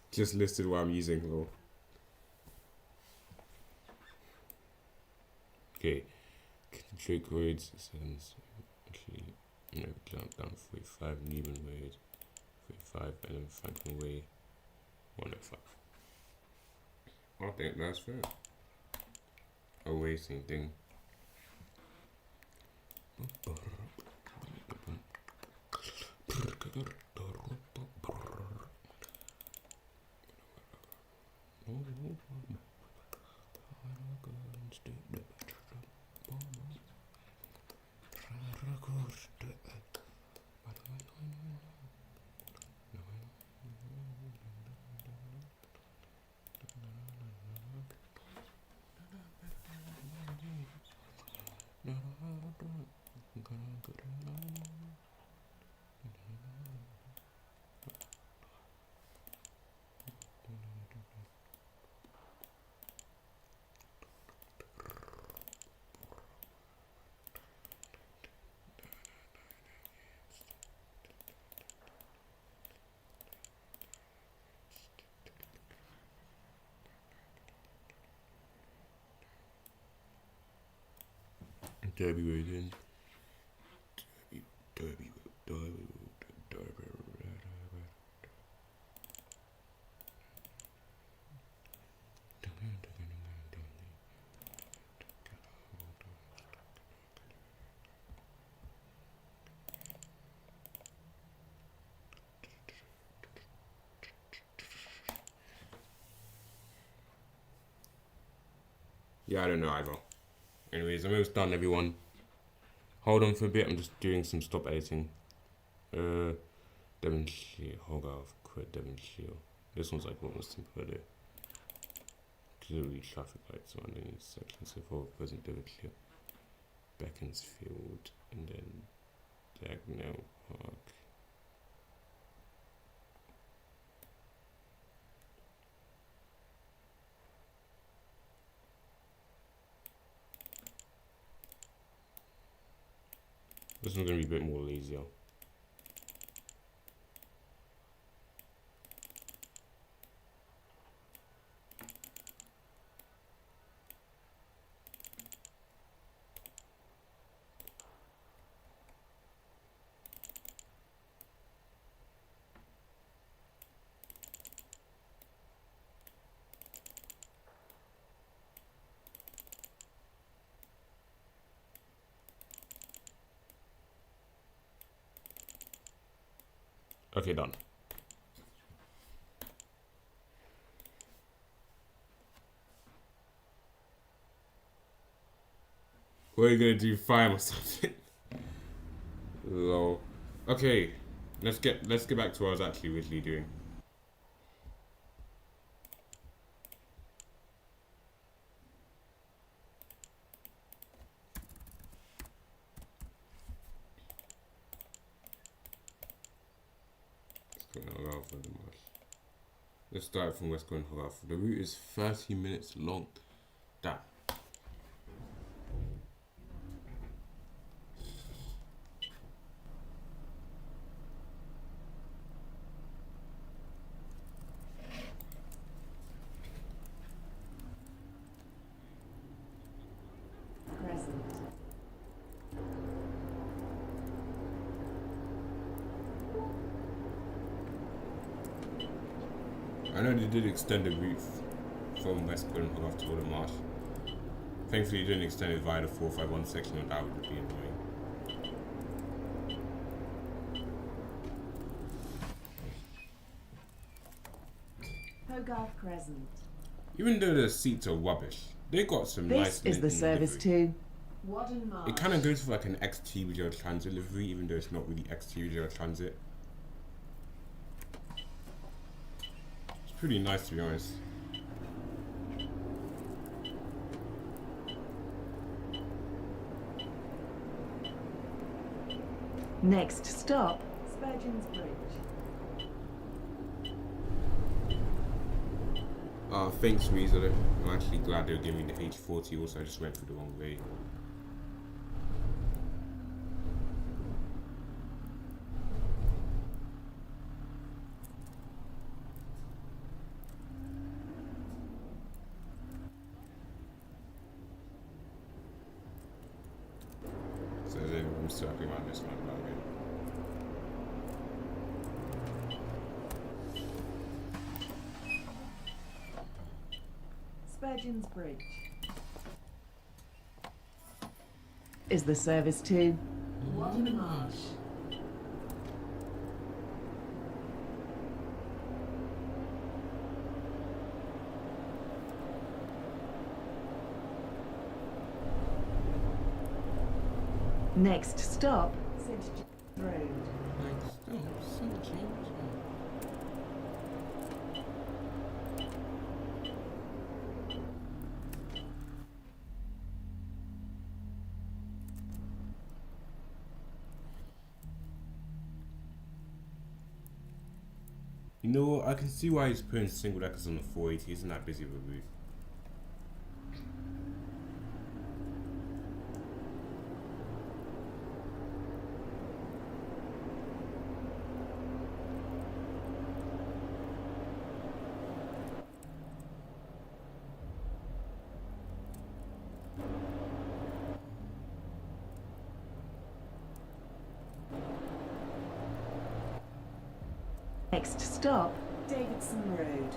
Just listed what I'm using, though. Okay, Drake Roads, actually, no, down 45, Newman Road. 35, and then Franklin Way 105. I think that's fair. Always same thing. Derby Road in. Derby. Yeah, I don't know either. Anyways, I'm almost done, everyone. Hold on for a bit, I'm just doing some stop editing. Devonshire, Hogarth, quit Devonshire. This one's like almost simpler though. Clearly traffic lights are underneath section, so for present Devonshire. Beaconsfield, and then Dagenham Park. This one's gonna be a bit more lazier. Okay, done. What are you gonna do? 5 or something? Lol. Okay, let's get back to what I was actually originally doing. Let's start from West Going Hogarth. The route is 30 minutes long. Damn. I know they did extend the route from West Going Hogarth to the Marsh. Thankfully, they didn't extend it via the 451 section, and that would be annoying. Hogarth Crescent. Even though the seats are rubbish, they got some nice. This is the service to Wadden Marsh. It kind of goes for like an EX TBGL Transit livery, even though it's not really EX TBGL Transit. It's pretty nice, to be honest. Next stop, Spurgeon's Bridge. Thanks, Weasel. I'm actually glad they were giving me the H40. Also, I just went through the wrong way. So then I'm circling around this one again. Spurgeon's Bridge. Is the service to Watermarsh? Next stop, St James Road. Next stop, St James Road. You know what? I can see why he's putting single deckers on the 480. Isn't that busy of a route? Next stop, Davidson Road.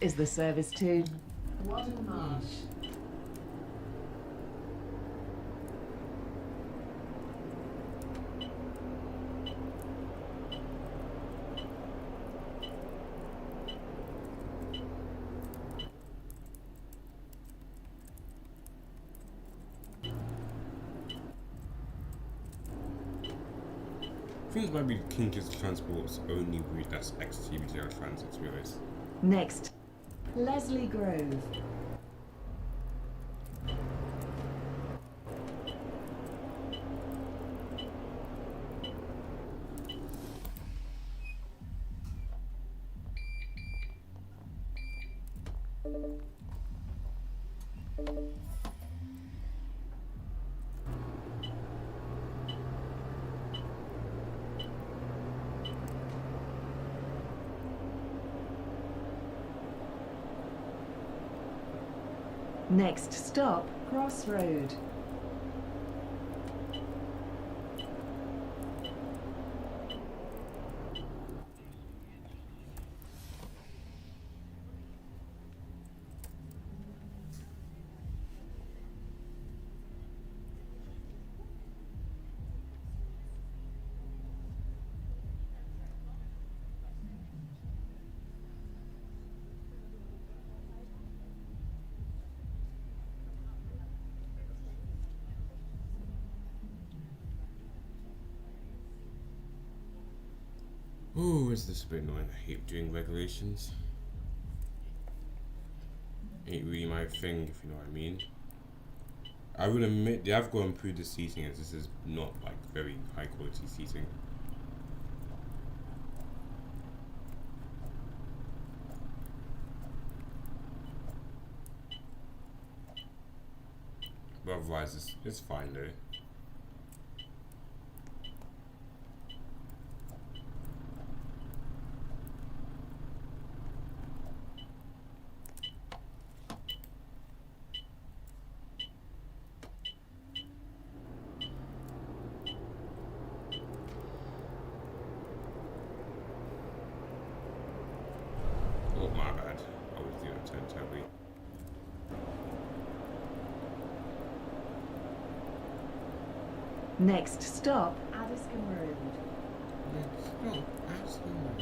Is the service to Watermarsh? I think it might be King Kids Transport's only route that's EX TBGL Transit, to be honest. Next, Leslie Grove. Next stop, Crossroad. Oh, is this a bit annoying? I hate doing regulations. Ain't really my thing, if you know what I mean. I will admit they have got to improve the seating, as this is not like very high quality seating. But otherwise, it's fine though. Oh, my bad. I was doing a turn terribly. Next stop, Addiscombe Road. Next stop, Addiscombe Road.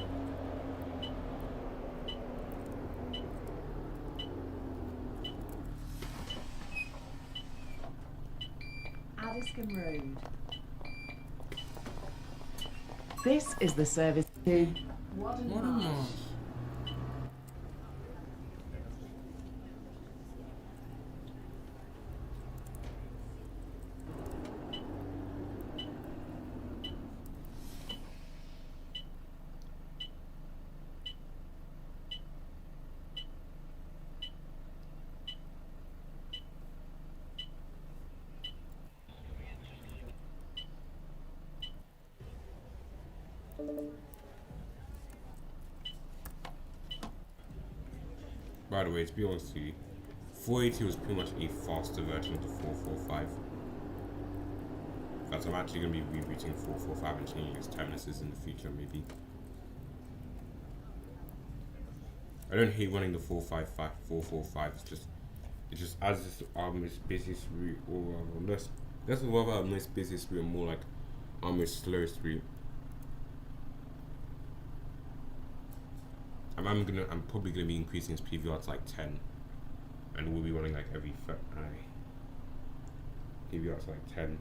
Addiscombe Road. This is the service to Watermarsh. by the way, to be honest with you, 480 was pretty much a faster version of the 445. But I'm actually going to be rerouting 445 and changing its terminuses in the future, maybe. I don't hate running the 445. It just adds this our most busiest route, or less rather our most busiest route, and more like our most slowest route. I'm probably gonna be increasing its PVR to like 10, and we'll be running like every PVR to like 10.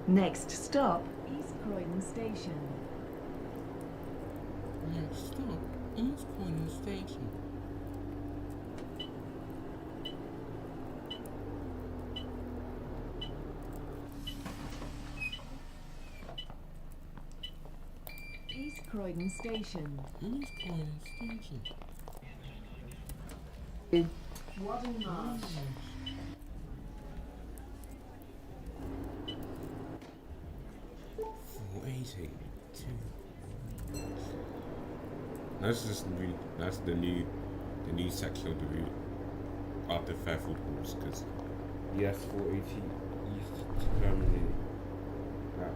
Next stop, East Croydon Station. Next stop, East Croydon Station. East Croydon Station. East Croydon Station. Wadden Marsh. 480. That's the new section of the route after Fairfield Halls, because yes, 480 used to terminate that.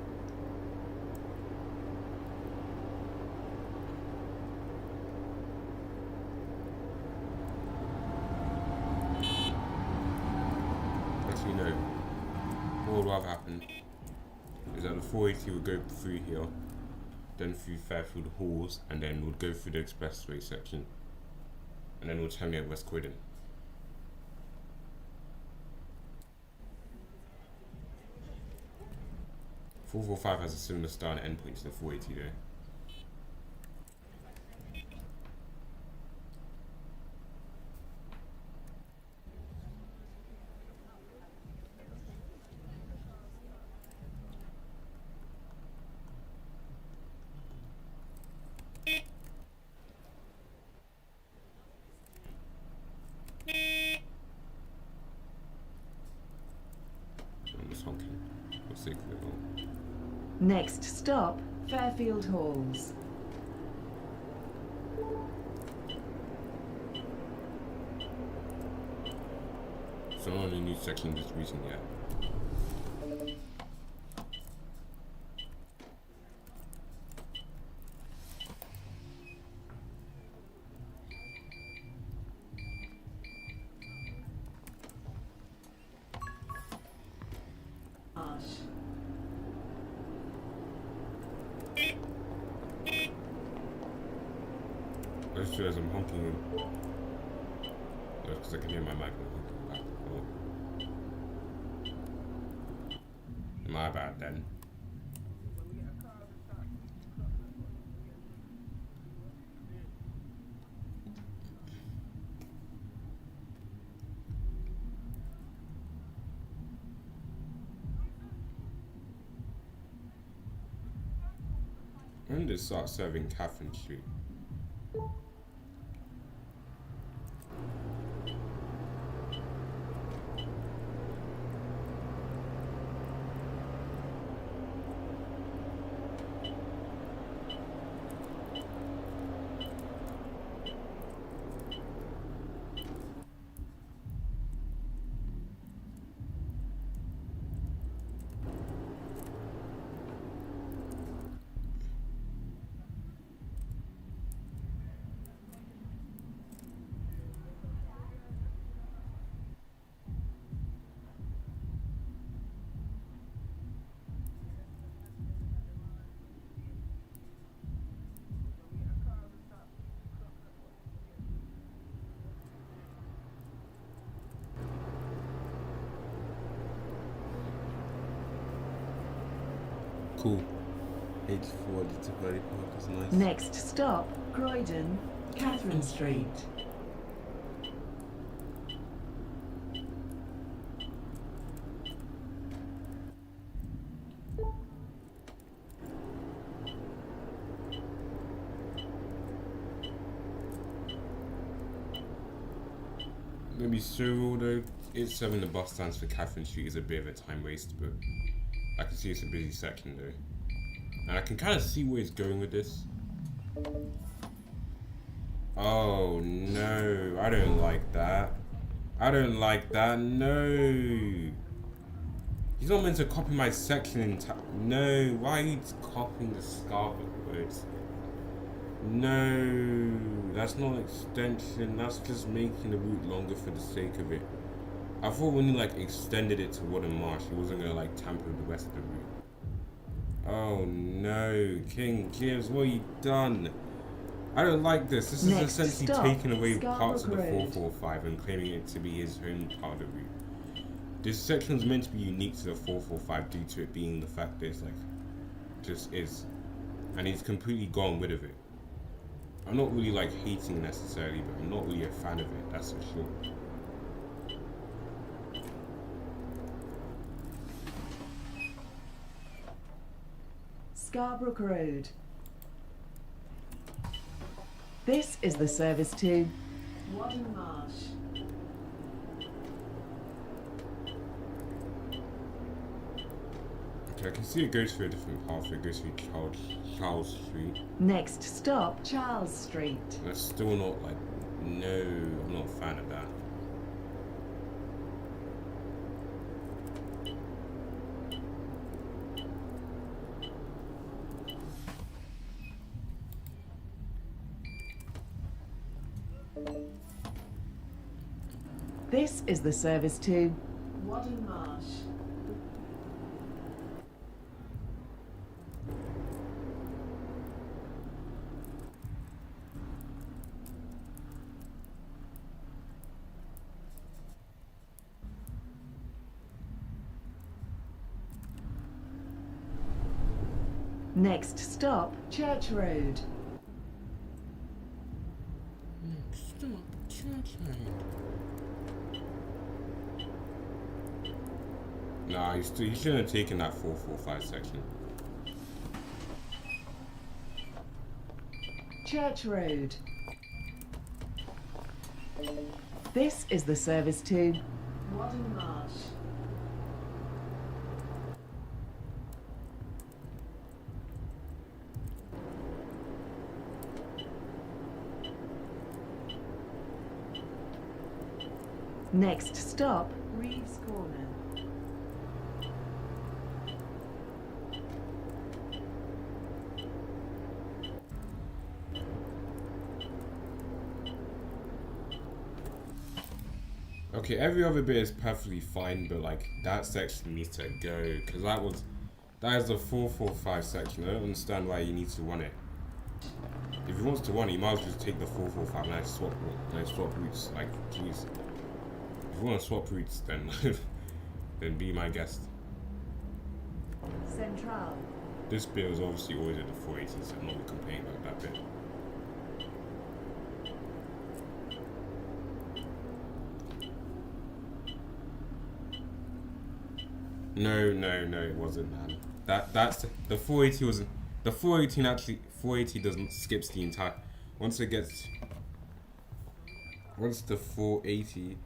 Actually no, what would have happened is that the 480 would go through here, then through Fairfield Halls, and then would go through the expressway section, and then would terminate at West Croydon. .445 has a similar style and endpoint to the 480 though. Next stop, Fairfield Halls. So I'm on a new section just recently yet. I just realized I'm honking him. That's because I can hear my mic honking back. Oh. My bad then. When did they start serving Catherine Street? Cool. 84 to Valley Park is nice. Next stop, Croydon, Catherine Street. Maybe Cyril though. It's 7 the bus stands for Catherine Street is a bit of a time waste, but I can see it's a busy section though. And I can kind of see where he's going with this. Oh no, I don't like that. I don't like that, no. He's not meant to copy my section in time. No, why are you copying the Scarborough words? No, that's not extension, that's just making the route longer for the sake of it. I thought when you like extended it to Wood and Marsh, he wasn't gonna like tamper with the rest of the route. Oh no, King Gibbs, what have you done? I don't like this. This is essentially taking away parts of the 445 and claiming it to be his own part of the route. This section is meant to be unique to the 445 due to it being the fact that it's like, just is. And he's completely gone rid of it. I'm not really like hating necessarily, but I'm not really a fan of it, that's for sure. Scarborough Road. This is the service to Wadden Marsh. Okay, I can see it goes through a different path. It goes through Charles Street. Next stop, Charles Street. That's still not like, no, I'm not a fan of that. This is the service to Wadden Marsh. Next stop, Church Road. Next stop, Church Road. Nah, you shouldn't have taken that 445 section. Church Road. This is the service to Wadden Marsh. Next stop, Reeves Corner. Okay, every other bit is perfectly fine, but like that section needs to go because that is the 445 section. I don't understand why you need to run it. If he wants to run it, you might as well just take the 445 and swap routes. Like, jeez. If you want to swap routes, then then be my guest. Central. This bit was obviously always at the 480, so I'm not really complaining about that bit. No, it wasn't, man. That's the 480 wasn't. The 418 actually 480 doesn't skips the entire. Once the 480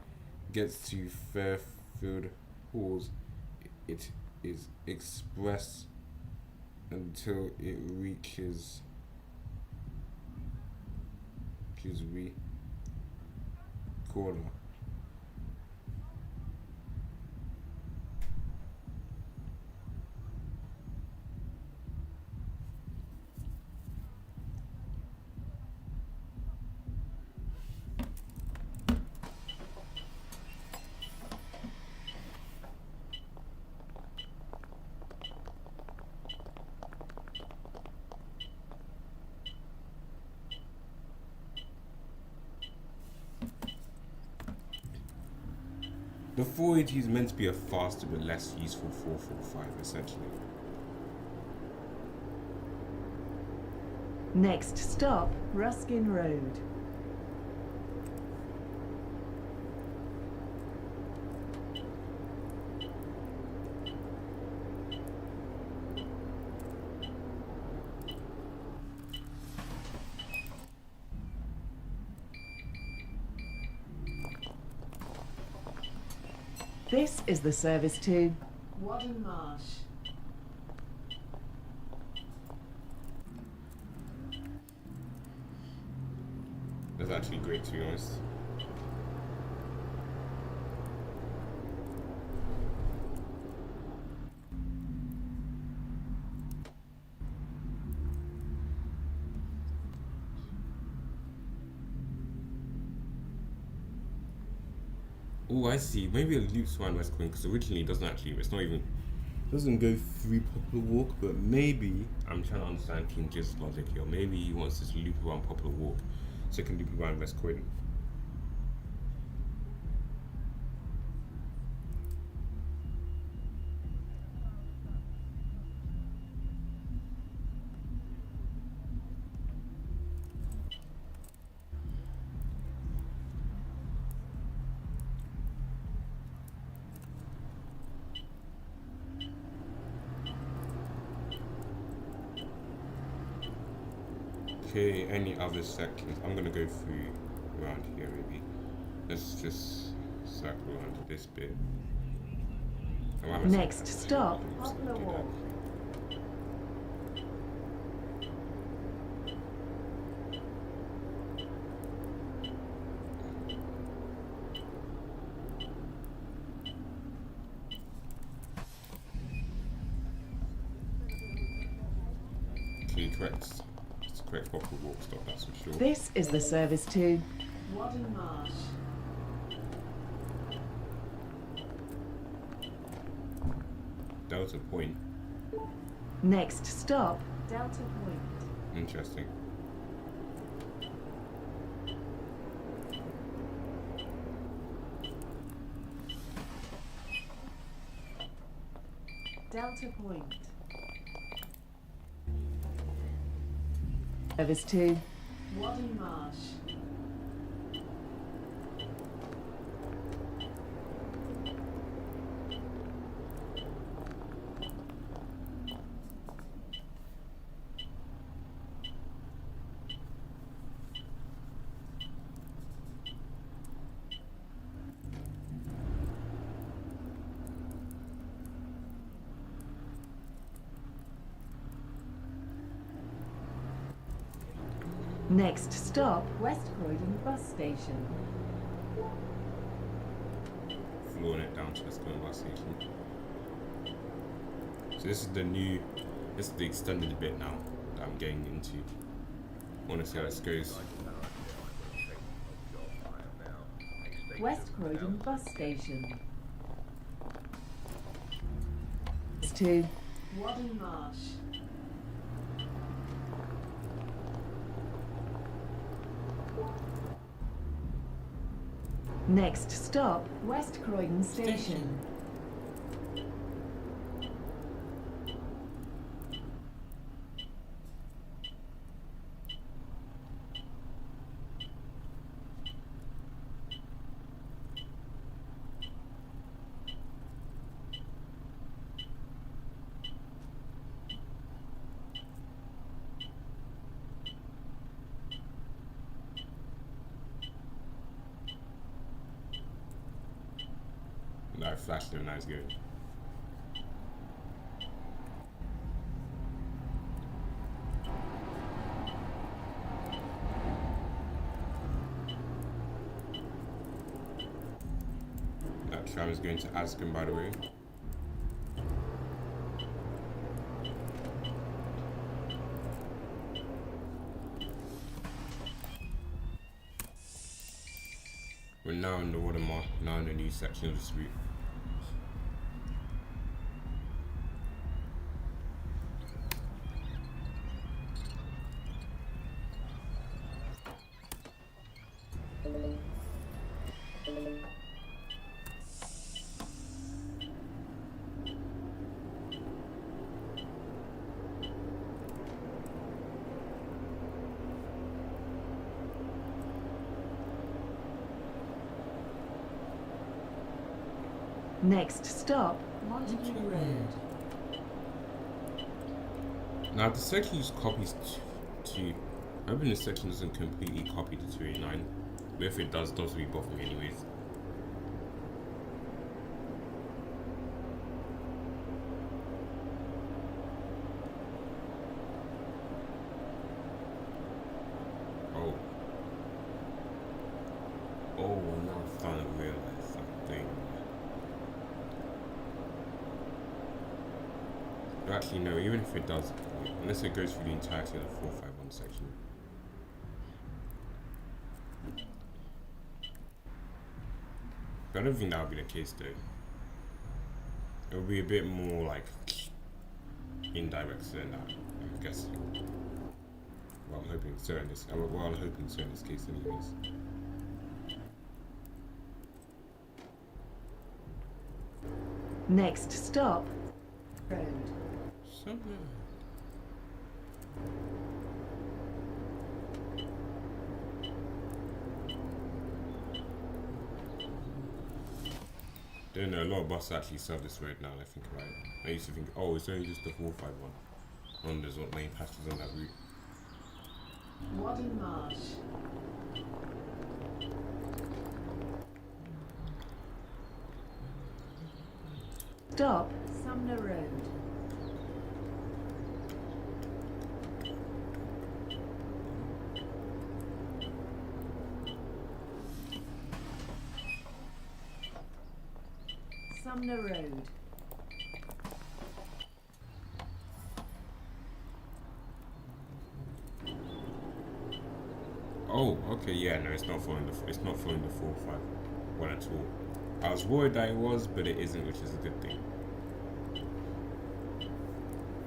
gets to Fairfield Halls, it is express until it reaches corner. The 480 is meant to be a faster but less useful 445, essentially. Next stop, Ruskin Road. This is the service to Wadden Marsh. That's actually great, to be honest. Oh, I see. Maybe it loops around West Point because originally it doesn't actually. It's not even. Doesn't go through Popular Walk, but maybe I'm trying to understand King Jiz's logic here. Maybe he wants this loop around Popular Walk, so it can loop around West Croydon. Okay, any other sections? I'm gonna go through around here maybe. Let's just circle around to this bit. Oh, I'm Next stop, just Poplar do that. Walk. Okay, correct. It's the correct Popular Walk stop, that's for sure. This is the service to Wadden Marsh. Delta Point. Next stop, Delta Point. Interesting. Delta Point. Service to Wadden Marsh. Next stop, West Croydon Bus Station. Flooring it down to West Croydon bus station. So this is the extended bit now that I'm getting into. I want to see how this goes. West Croydon Bus Station. To Wadden Marsh. Next stop, West Croydon Station. That flashed there, nice good. That tram is going to Ascombe, by the way. We're now in the Watermark, now in the new section of this route. Next stop, Montague Road. Now the section use copies to I'm hoping this section doesn't completely copy the 289, but if it does really bother me anyways. actually no, even if it does, unless it goes through the entirety of the 451 section. But I don't think that would be the case though. It would be a bit more like indirect than that, I guess. Well, I'm hoping so in this. Well, I'm hoping so in this case, anyways. Next stop, road. Somewhere. Don't know, a lot of buses actually serve this road now, I think about it. I used to think, oh, it's only just the 451. Wonders what main passengers on that route. Wadden Marsh. Stop, Sumner Road. Sumner Road. Oh, okay, yeah, no, it's not following the 451 at all. I was worried that it was, but it isn't, which is a good thing.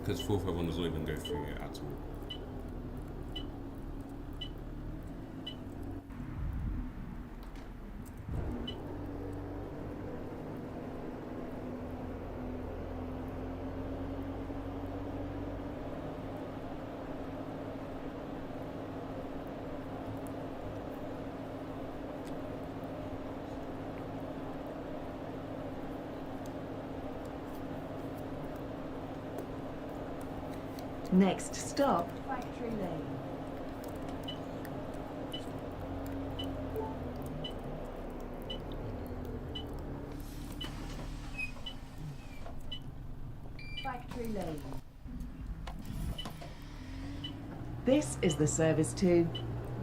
Because 451 doesn't even go through it at all. Next stop, Factory Lane. Factory Lane. This is the service to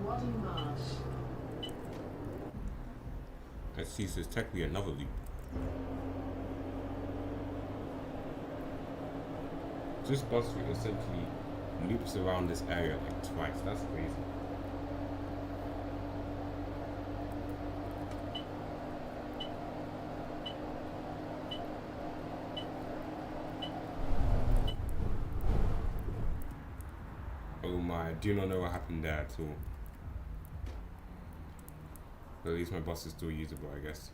Wadden Marsh. Let's see, so it's technically another loop. This bus route essentially loops around this area like twice. That's crazy. Oh my, I do not know what happened there at all. But at least my bus is still usable, I guess.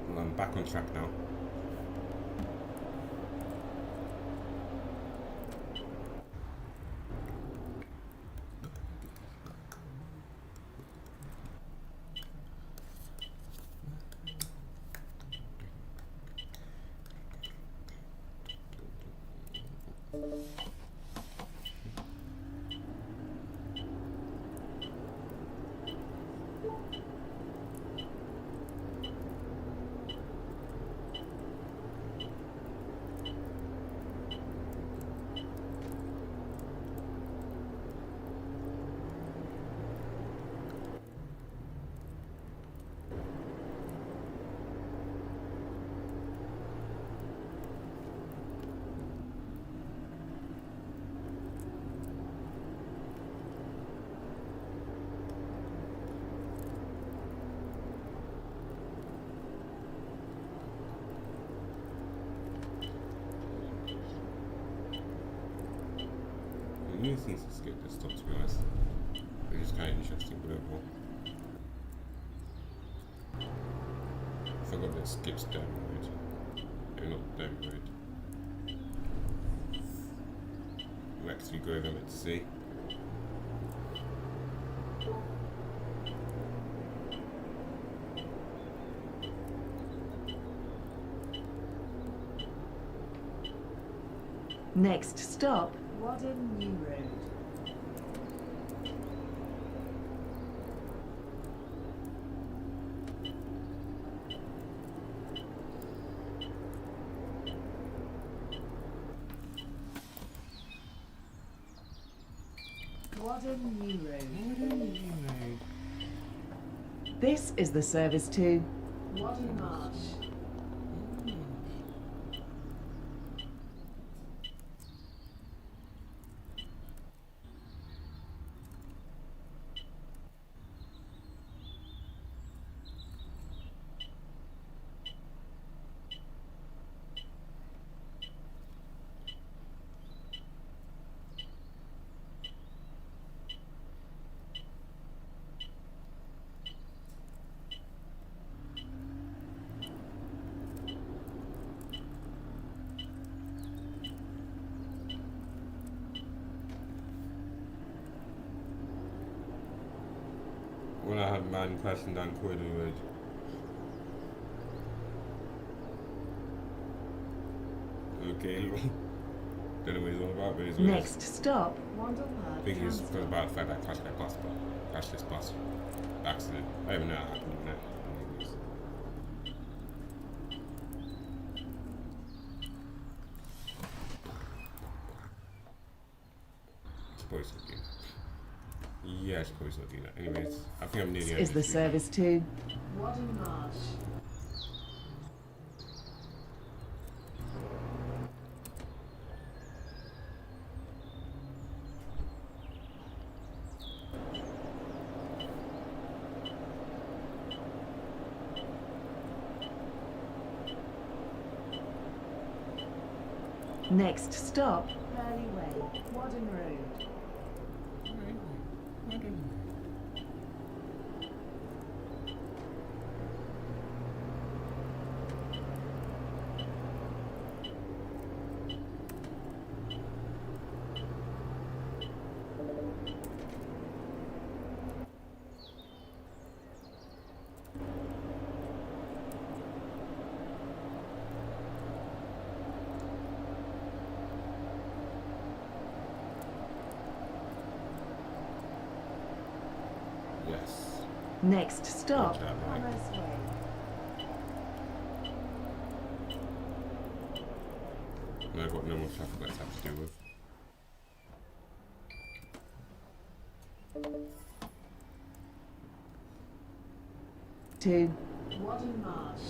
Well, I'm back on track now. New things to skip this stuff, to be honest. Which is kind of interesting, but overall. I forgot that skips Derby Road. No, not Derby Road. We'll actually go over it to see. Next stop, Wadden New Road. Wadham New Road. Anyway. This is the service to Wadham Marsh. When I had man crashing down Corridor Road. Okay. Don't know what he's on about, but it's always. Next stop, Wandle I Park think it's Transit. about the fact that I crashed that bus, but crashed this bus accident. I don't even know how it happened. No. It's probably still doing that. Yeah, it's probably still doing that. Anyways, I think I'm nearly This is the service to Wadham Marsh. Next stop, Hurley Way, Wadham Road. Yes. Next stop, Watch that, right. Commerce Way. No, I've got no more traffic lights I have to deal with. To Wadham Marsh.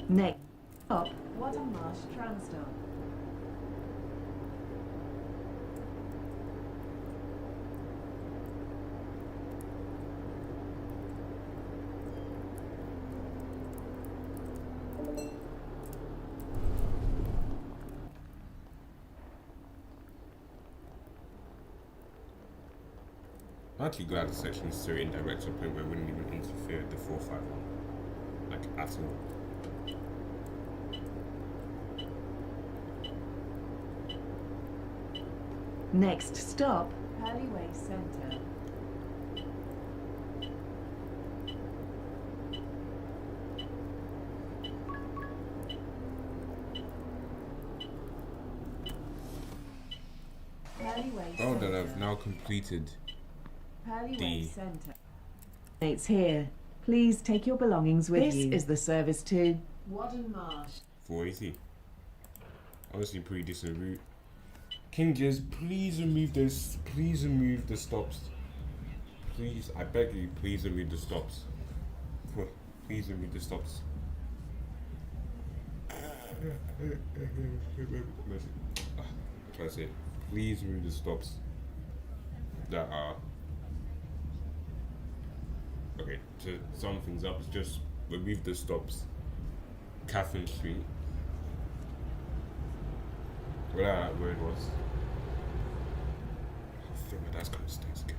Next stop, Wadham Marsh Tramstop. I'm actually glad the section is so indirect to a point where it wouldn't even interfere with the 451. Like, at all. Next stop, Hurley Way Centre. Hurley Way Oh, Centre. that I've now completed. Hurley D. Way Centre. It's here. Please take your belongings with you. This is the service to Wadham Marsh. 480. Honestly, pretty decent route. King Jizz, please remove this. Please remove the stops. Please, I beg you, please remove the stops. Please remove the stops. Try to say it. Please remove the stops that are. Okay, to sum things up, just remove the stops. Catherine Street. Whatever that word was. I think my dad's coming upstairs again.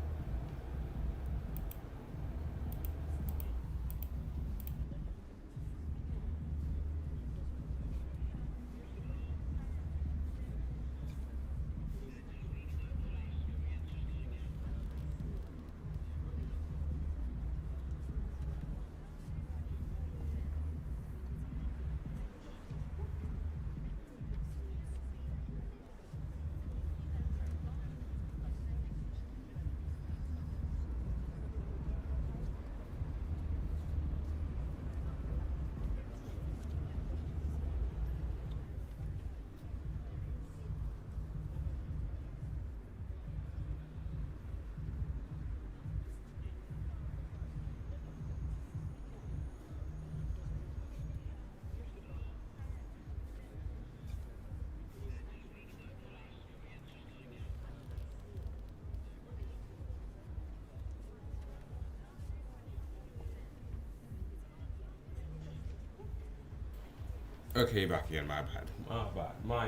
Okay, back again. My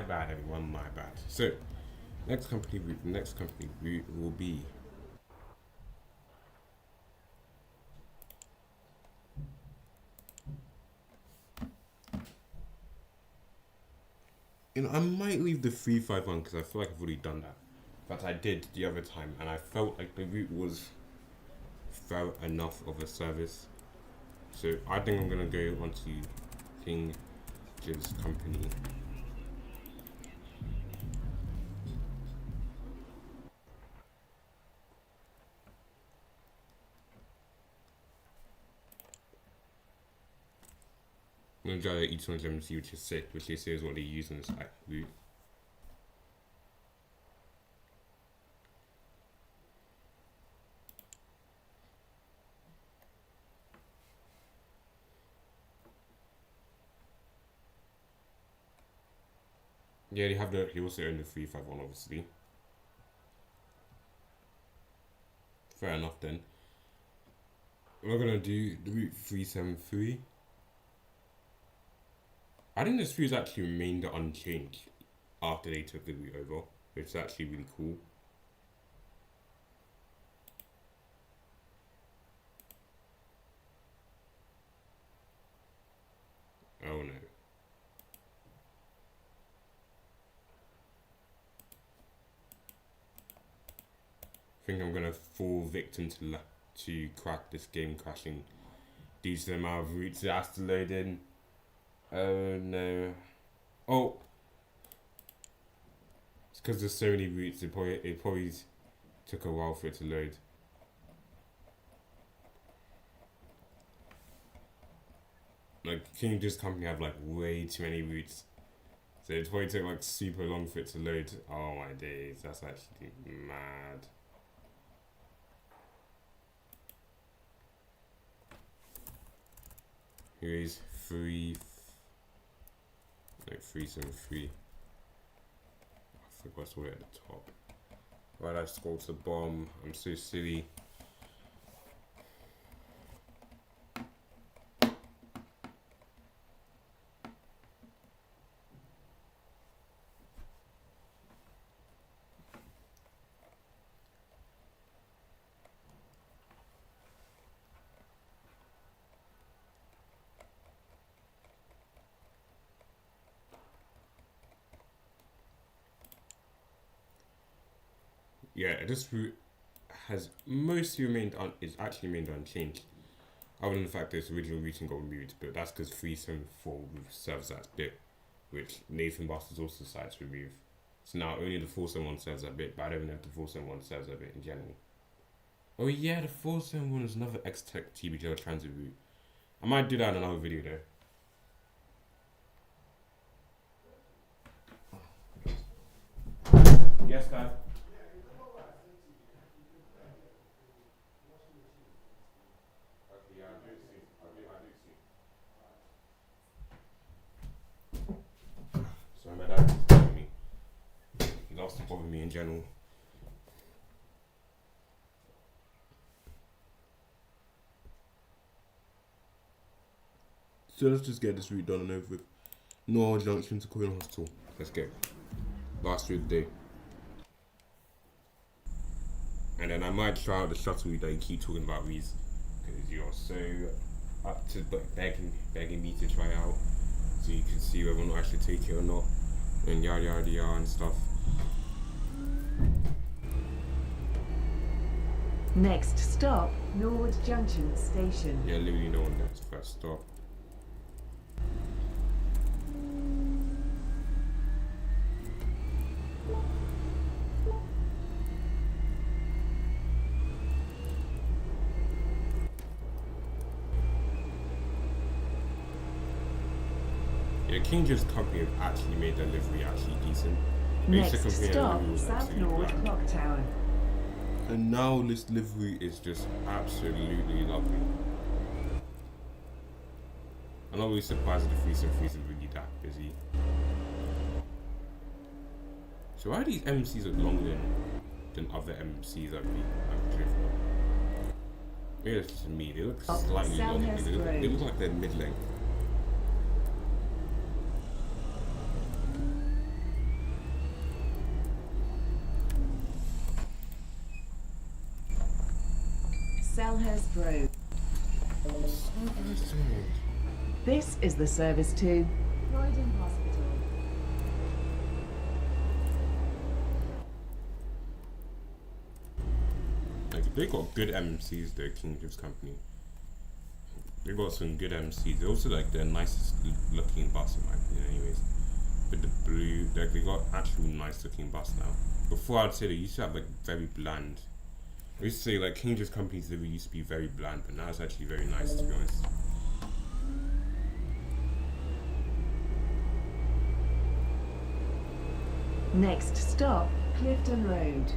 bad, everyone. My bad. So, next company route will be. I might leave the 351 because I feel like I've already done that. But I did the other time, and I felt like the route was fair enough of a service. So I think I'm gonna go onto King Jib's company. I'm gonna try to each one of them, see which is sick, which is what they use on this route. Yeah, he also own the 351, obviously. Fair enough then. We're gonna do the route 373. I think this route actually remained unchanged after they took the route over, which is actually really cool. Oh no. I think I'm gonna fall victim to crack this game crashing due to the amount of routes it has to load in. Oh no. Oh! It's because there's so many routes, it probably took a while for it to load. Like, King Jib's company have like way too many routes. So it probably took like super long for it to load. Oh my days, that's actually mad. Here is 373. I forgot it's way at the top. Right, I scrolled to the bottom. I'm so silly. Yeah, this route has mostly is actually remained unchanged, other than the fact that its original routing got removed, but that's because 374 serves that bit, which Nathan Basters also decided to remove. So now only the 471 serves that bit, but I don't know if the 471 serves that bit in general. Oh yeah, the 471 is another EX TBGL Transit route. I might do that in another video though. Yes, guys. Sorry, my dad is bothering me. He loves to bother me in general. So let's just get this route done and over with. Norwell Junction to Queen Hospital. Let's go. Last route of the day. And then I might try out the shuttle route that you keep talking about, Reese. Because you're so up to begging me to try out. So you can see whether or not I should take it or not. And yada yada yada and stuff. Next stop, Norwood Junction Station. Yeah, literally no one gets first stop. Yeah, King Jib's company have actually made their livery actually decent. Next stop, South Norwood Clock Tower. And now this livery is just absolutely lovely. I'm not really surprised that the 373 is really that busy. So why do these MCs look longer than other MCs I've driven? Maybe it's just me, they look slightly longer. They look like they're mid-length. Selhurst Road. This is the service to Croydon Hospital. Like, they got good MCs though, King's Company. They got some good MCs. They also like the nicest looking bus in my opinion anyways. With the blue, like they got actual nice looking bus now. Before I'd say they used to have like very bland. I used to say like King's Companies they used to be very bland, but now it's actually very nice to be honest. Next stop, Clifton Road.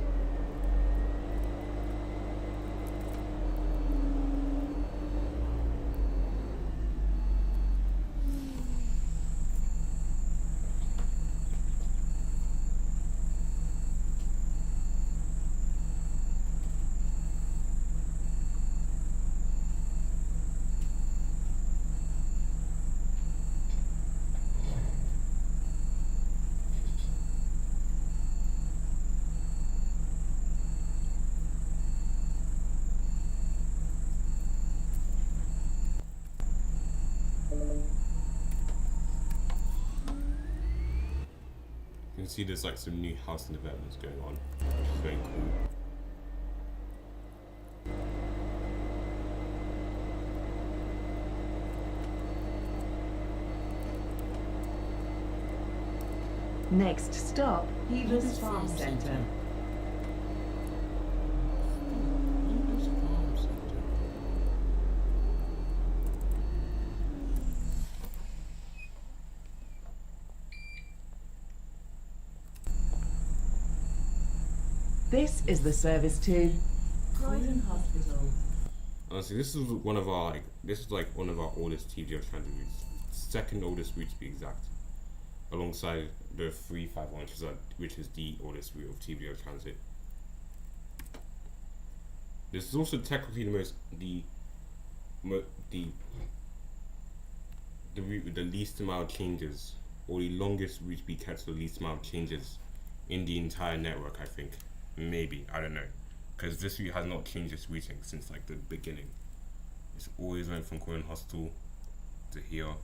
You can see there's like some new housing developments going on, which is very cool. Next stop, Heaver's Farm Centre. This is the service to Croydon Hospital. Honestly, this is one of our one of our oldest TBGL Transit routes. Second oldest route to be exact. Alongside the 351, which is the oldest route of TBGL Transit. This is also technically the route with the least amount of changes, or the longest route to be kept with the least amount of changes in the entire network, I think. Maybe, I don't know. Because this route has not changed its routing since like the beginning. It's always went from Croydon Hospital to here.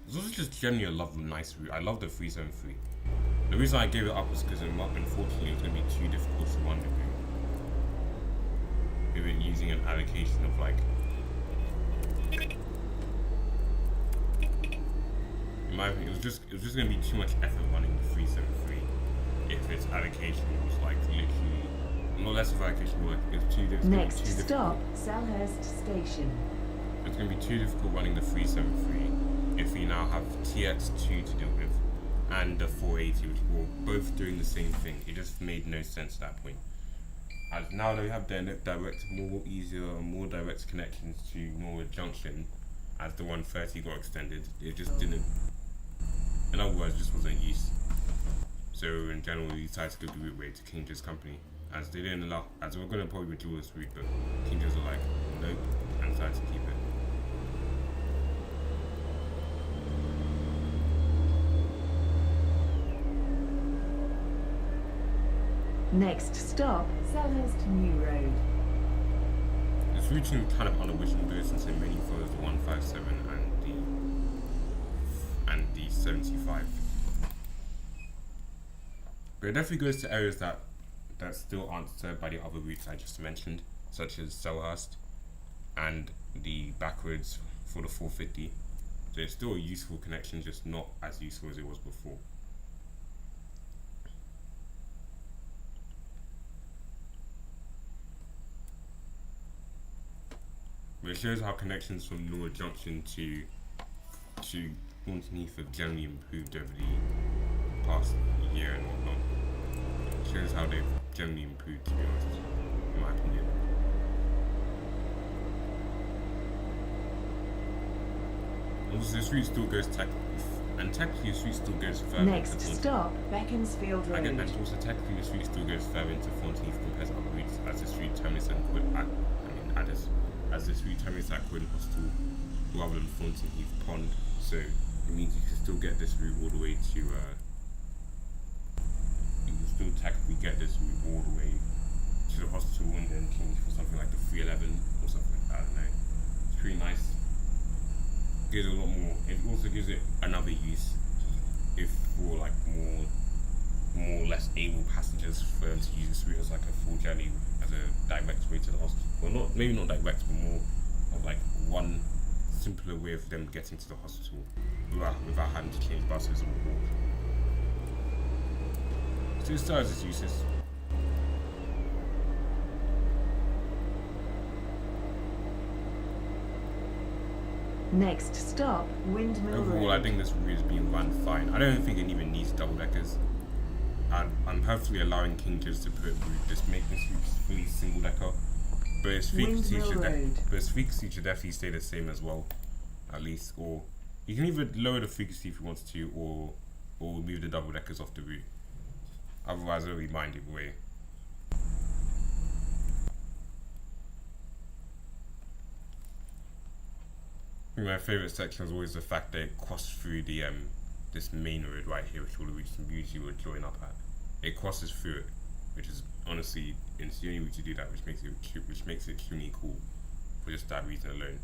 It's also just generally a nice route. I love the 373. The reason I gave it up was because unfortunately it was going to be too difficult to rendezvous. We were using an allocation of like... In my opinion, it was just going to be too much effort running the 373 if its allocation was like literally... Not less of allocation, but like, it was too difficult. Next stop, Selhurst Station. It's going to be too difficult running the 373 if we now have TX2 to deal with and the 480, which were both doing the same thing. It just made no sense at that point. As now that we have the direct, more easier and more direct connections to Norwood Junction, as the 130 got extended, it just didn't. In other words, just wasn't used. So in general, we decided to go the route way to King's Company, as they didn't allow. As we we're going to probably withdraw this route, but King's were like, nope, and decided to keep it. Next stop, Selhurst New Road. This routing kind of unoriginal though, since it mainly follows the 157 and the 75. But it definitely goes to areas that still aren't served by the other routes I just mentioned, such as Selhurst and the backwards for the 450. So it's still a useful connection, just not as useful as it was before. But it shows how connections from Norwood Junction to Thornton Heath have generally improved over the past year and whatnot. It shows how they've generally improved, to be honest, in my opinion. Also, this route still goes technically this route still goes further. Next stop, Beaconsfield Road. And also technically this route still goes further into Thornton Heath compared to other routes, as this route terminates as this route terminates at Croydon Hospital rather than Thornton Heath Pond. So it means you can still get this route all the way to you can still technically get this route all the way to to the hospital and then change for something like the 311 or something like that. I don't know. It's pretty nice. Gives a lot more. It also gives it another use if for like more or less able passengers for them to use this route as like a full journey as a direct way to the hospital. Well, not maybe not direct, but more of like one simpler way of them getting to the hospital without having to change buses or walk. So it still has its uses. Next stop, Windmill Overall, Road. I think this route is being run fine. I don't think it even needs double deckers. I'm hopefully allowing King just to put just make this route fully single decker. But its frequency should definitely stay the same as well, at least. Or you can either lower the frequency if you want to, or remove the double deckers off the route. Otherwise, I don't really mind either way. I think my favourite section is always the fact that it crosses through the this main road right here, which all the routes usually would join up at. It crosses through it, which is honestly it's the only way to do that, which makes it extremely cool for just that reason alone.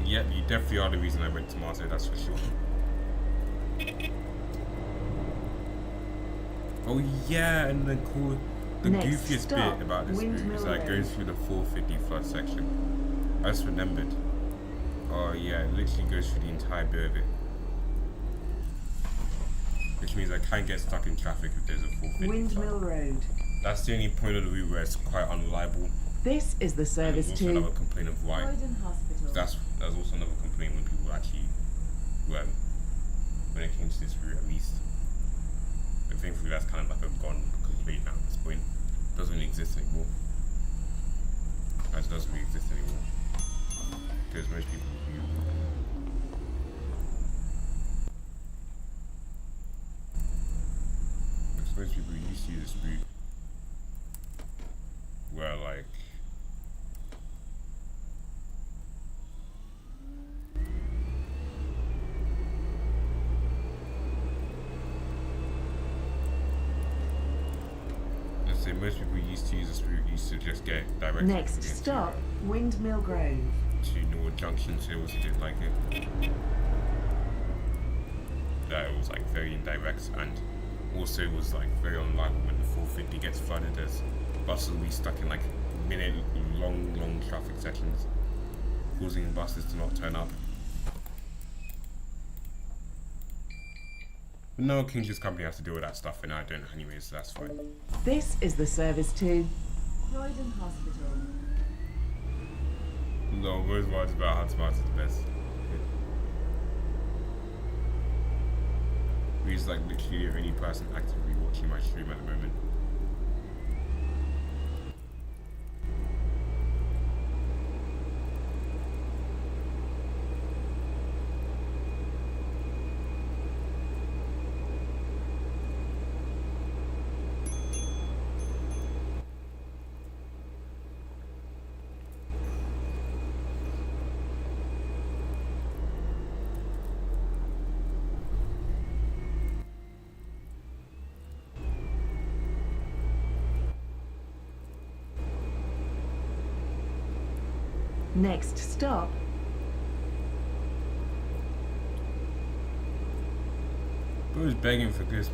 Yep, you definitely are the reason I went to Marseille, that's for sure. Oh yeah, and the goofiest bit about this route is that it goes through the 450 flood section. I just remembered. Oh yeah, it literally goes through the entire bit of it. Which means I can't get stuck in traffic if there's a 450 Windmill Road. That's the only point of the route where it's quite unreliable. This is the service and to also another complaint of why. That's also another complaint when people actually when it came to this route at least. But thankfully that's kind of like a gone complaint now at this point. It doesn't really exist anymore. It doesn't really exist anymore. Because most people used to use this route where like most people used to use this route used to just get directly next stop Windmill Grove to Norwood Junction, so it also didn't like it. That it was like very indirect and also was like very unreliable when the 450 gets flooded, as buses will be stuck in like minute long traffic sections, causing buses to not turn up. But no, King's company has to deal with that stuff, and I don't anyways, so that's fine. This is the service to Croydon Hospital. No, most words about how smart is the best. He's like literally the only person actively watching my stream at the moment. Next stop Who's begging for this?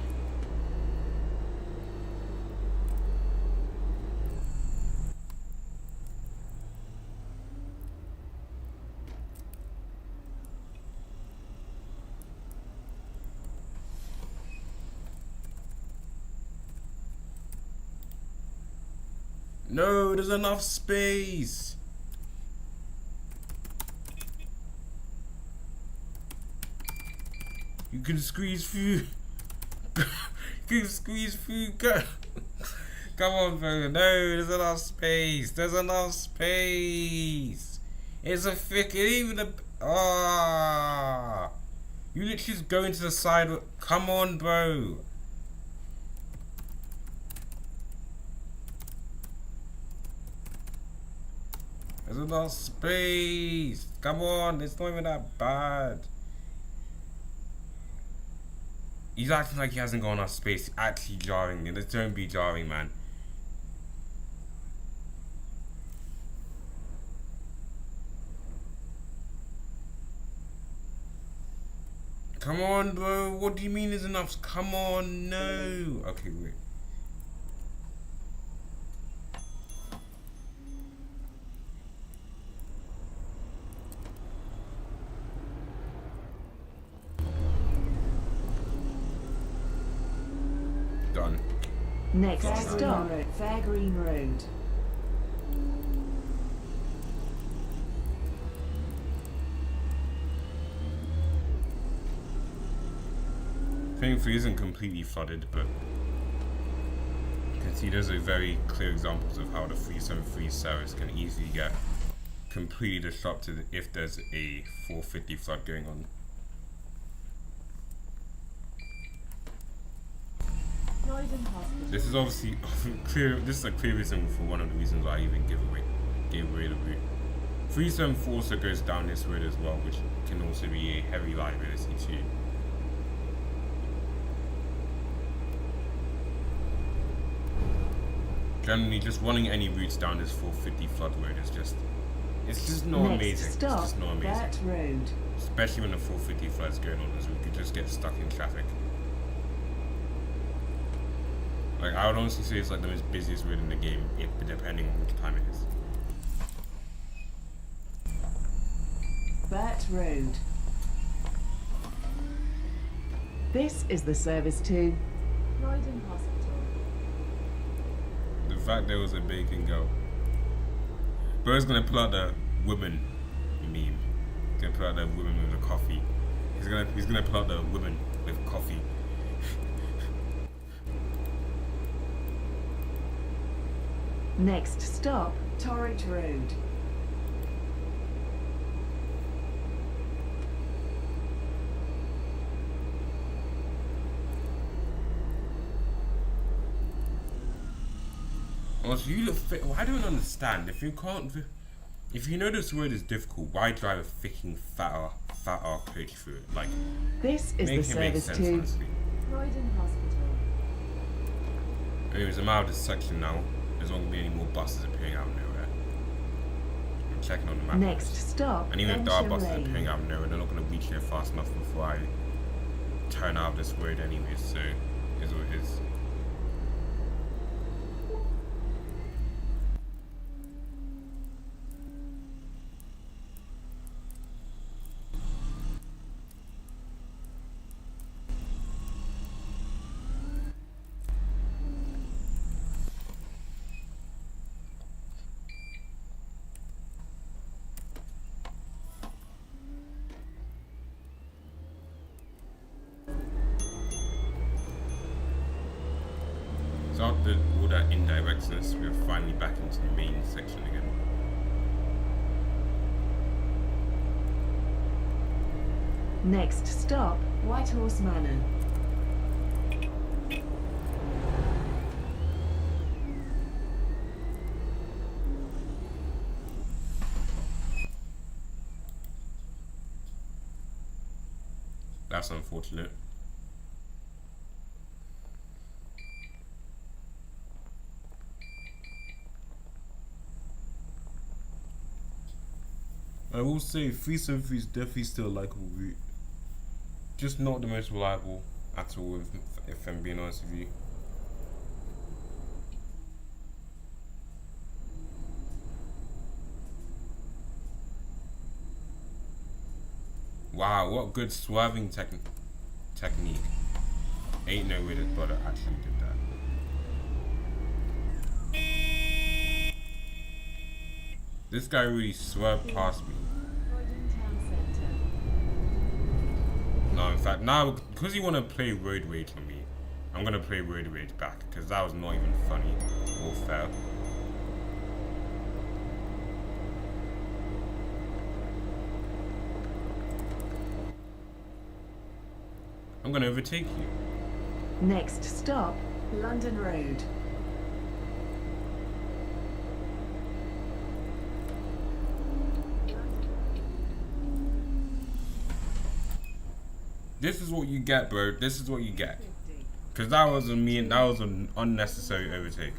No, there's enough space. You can squeeze through. You can squeeze through. Go. Come on, bro. No, there's enough space. There's enough space. It's a thick. Even a. Ah. You literally just go into the side. Come on, bro. There's enough space. Come on, it's not even that bad. He's acting like he hasn't got enough space. It's actually jarring. Don't be jarring, man. Come on, bro. What do you mean there's enough? Come on, no. Okay, wait. Done. Next stop, Fair Green Road. Thankfully, isn't completely flooded, but you can see those are very clear examples of how the 373 service can easily get completely disrupted if there's a 450 flood going on. This is obviously clear. This is a clear reason for one of the reasons why I even gave away the route. 374 also goes down this road as well, which can also be a heavy liability too. Generally, just running any routes down this 450 flood road is just, it's just not amazing. Stop, it's just not amazing. That road. Especially when the 450 flood is going on, as we could just get stuck in traffic. Like, I would honestly say it's like the most busiest road in the game, depending on which time it is. Burt Road. This is the service to Croydon Hospital. The fact there was a bacon girl. Bro's gonna pull out the woman meme. He's gonna pull out the woman with the coffee. He's gonna pull out the woman with coffee. Next stop, Torridge Road. Also, you look fit. Well, I don't understand. If you know this road is difficult, why drive a freaking fatter coach through it? Like, this is the service to Croydon Hospital. Anyways, I'm out of this section now. There's not gonna be any more buses appearing out of nowhere. I'm checking on the map. Next stop, and even if there are buses Lane. appearing out of nowhere, they're not gonna reach there fast enough before I turn out of this road anyways. So, is what it is. So after all that indirectness, we're finally back into the main section again. Next stop, Whitehorse Manor. That's unfortunate. I will say 373 is definitely still a likeable route. Just not the most reliable at all, if I'm being honest with you. Wow, what good swerving technique. Ain't no way this brother actually did that. This guy really swerved past me. No, in fact, now, because you want to play road rage on me, I'm going to play road rage back, because that was not even funny or fair. I'm going to overtake you. Next stop, London Road. This is what you get, bro. This is what you get. Because that was an unnecessary overtake.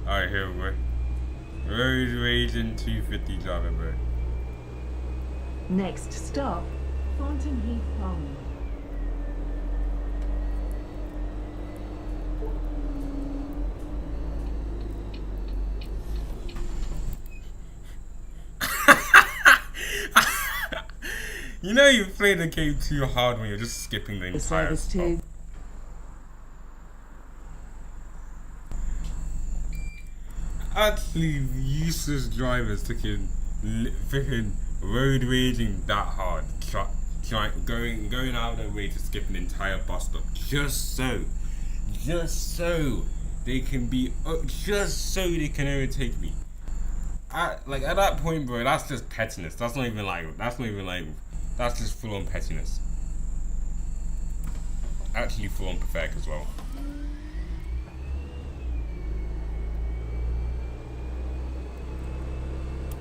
Alright, here we go. Road raging 250 driver, bro. Next stop, Thornton Heath Pond. You know you play the game too hard when you're just skipping the entire stop. Actually, useless drivers taking freaking road raging that hard, going out of their way to skip an entire bus stop just so they can overtake me. At that point, bro, that's just pettiness. That's just full on pettiness. Actually, full on pathetic as well.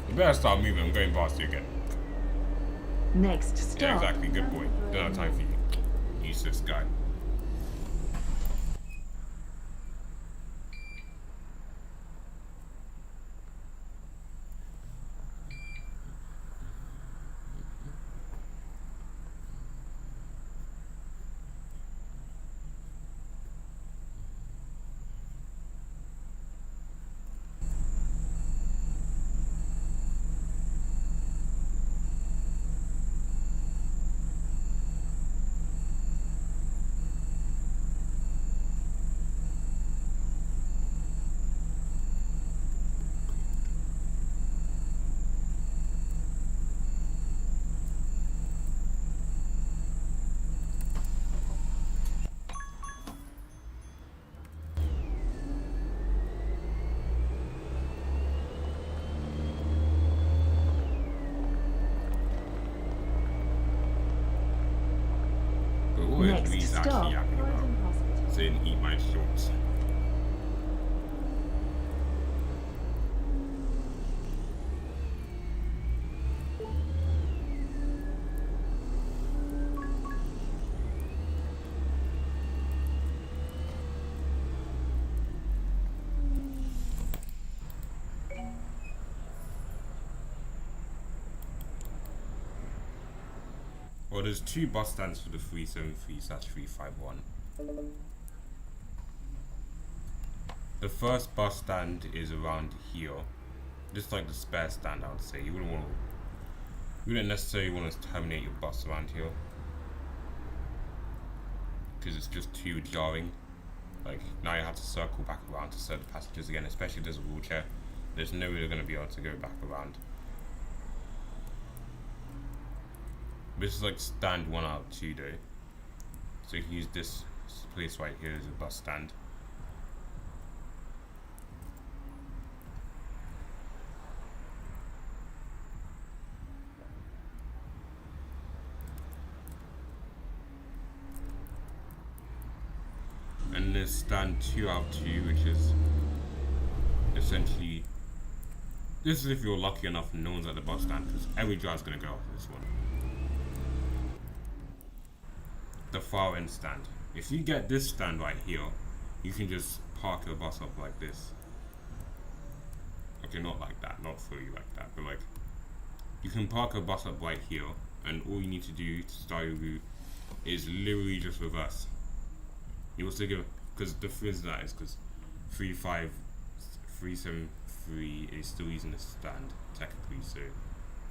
You better start moving. I'm going past you again. Next stop. Yeah, exactly. Good boy. Don't have time for you. Useless guy. Next stop, so they didn't eat my shorts. Well, there's 2 bus stands for the 373/351. The first bus stand is around here. Just like the spare stand, I would say. You wouldn't necessarily want to terminate your bus around here, because it's just too jarring. Like, now you have to circle back around to serve the passengers again, especially if there's a wheelchair. There's no way they're going to be able to go back around. This is like stand 1 out of 2 though. So you can use this place right here as a bus stand. And there's stand 2 out of 2, which is essentially, this is if you're lucky enough and no one's at the bus stand, because every driver's going to go off this one. The far end stand. If you get this stand right here, you can just park your bus up like this. Okay, not like that, not fully like that, but like, you can park a bus up right here, and all you need to do to start your route is literally just reverse. You also give, because the frizz that is because 373 is still using this stand technically, so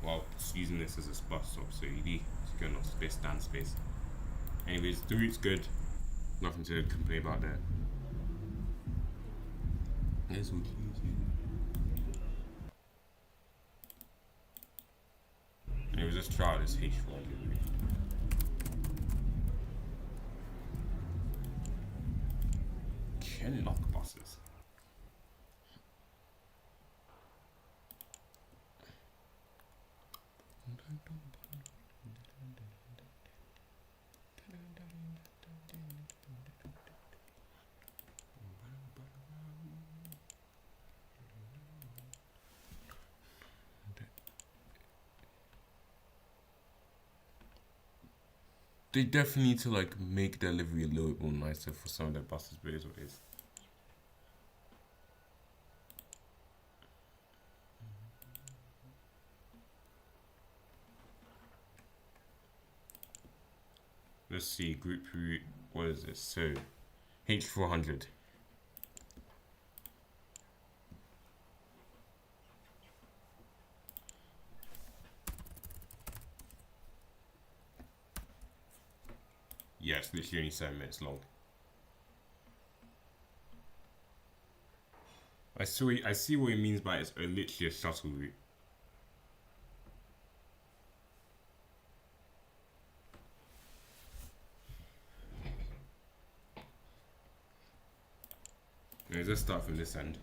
while it's using this as a bus stop, so you need to go off space, stand space. Anyways, the route's good. Nothing to complain about there. There's some keys here. Anyways, let's try out this H4 delivery. Kenlock buses. They definitely need to like make their livery a little bit more nicer for some of their buses, but it is what it is. Let's see, group route, what is this? So, H400. Yeah, it's literally only 7 minutes long. I see what he means by it's literally a shuttle route. Anyways, let's start from this end.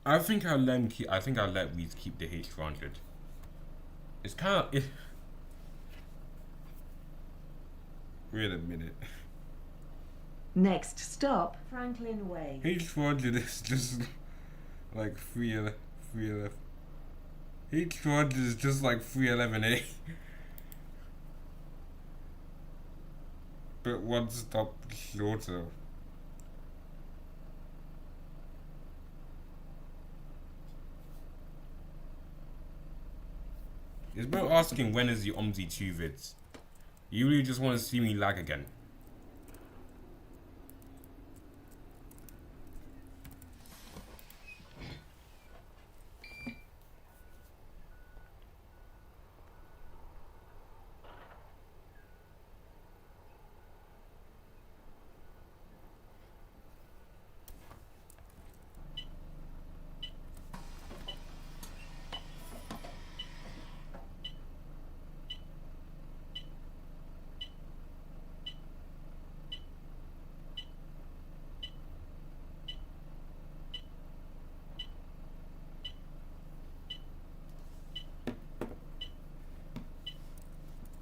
I think I'll let Weeds keep the H400. It's kind of Wait a minute. Next stop, Franklin Way. H400 is just like 311. H400 is just like 311A. But one stop shorter. It's about asking when is the OMSI 2 vids. You really just want to see me lag again.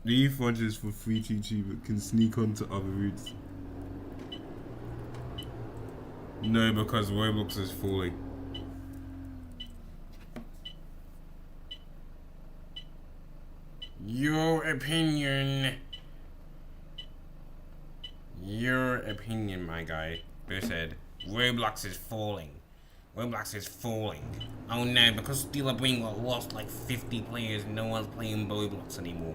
The E400 is for 322 but can sneak onto other routes. No, because Roblox is falling. Your opinion. Your opinion, my guy. They said Roblox is falling. Roblox is falling. Oh no, because Steel Brain got lost like 50 players, no one's playing Roblox anymore.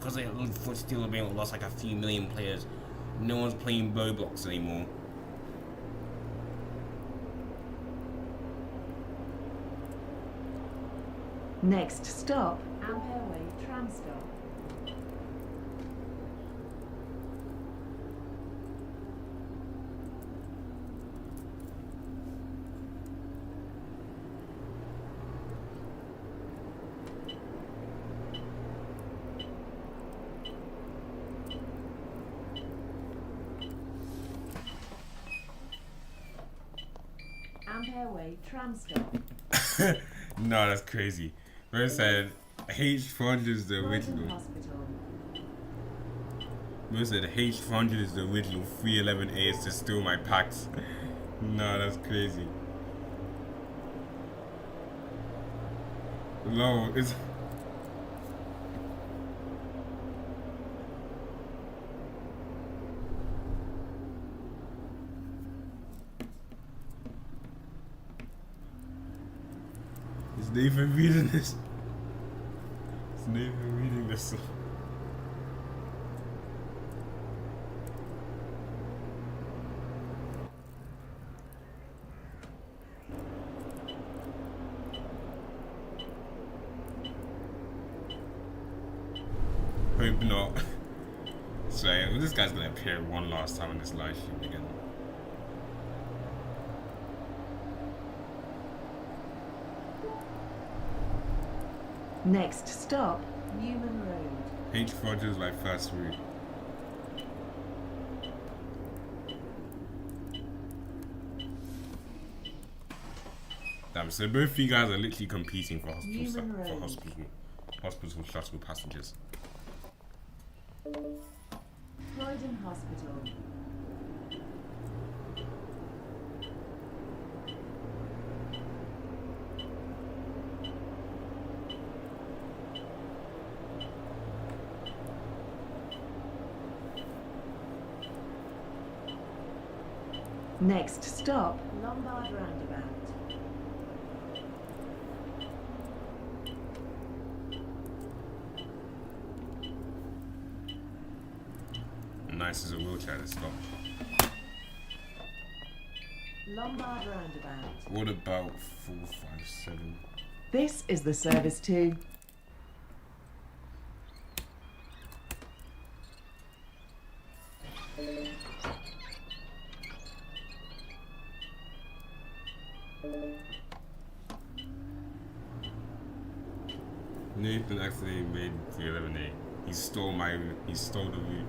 Because Steel Brain lost like a few million players, no one's playing Roblox anymore. Next stop, Ampere Way tram stop. Ampere Way tram stop. No, that's crazy. They said H400 is the original. They said H400 is the original. 311A is to steal my packs. No, that's crazy. No, it's. Is Nathan reading this? Is Nathan reading this? Hope not. So this guy's gonna appear one last time in this live stream again. Next stop, Newman Road. H400 is my first route. Damn, so both of you guys are literally competing for hospital shuttle passengers. Croydon Hospital. Next stop, Lombard Roundabout. Nice as a wheelchair to stop. Lombard Roundabout. What about 457? This is the service to Nathan accidentally made 311A. He stole the route.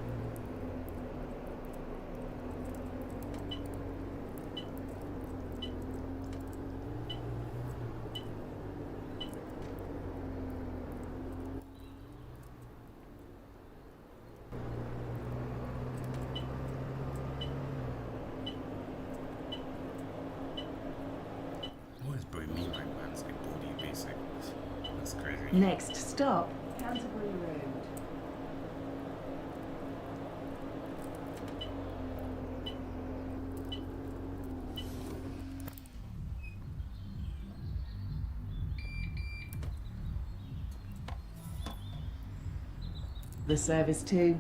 What does boy mean by man's body basic? That's crazy. next stop, Canterbury Road. The service to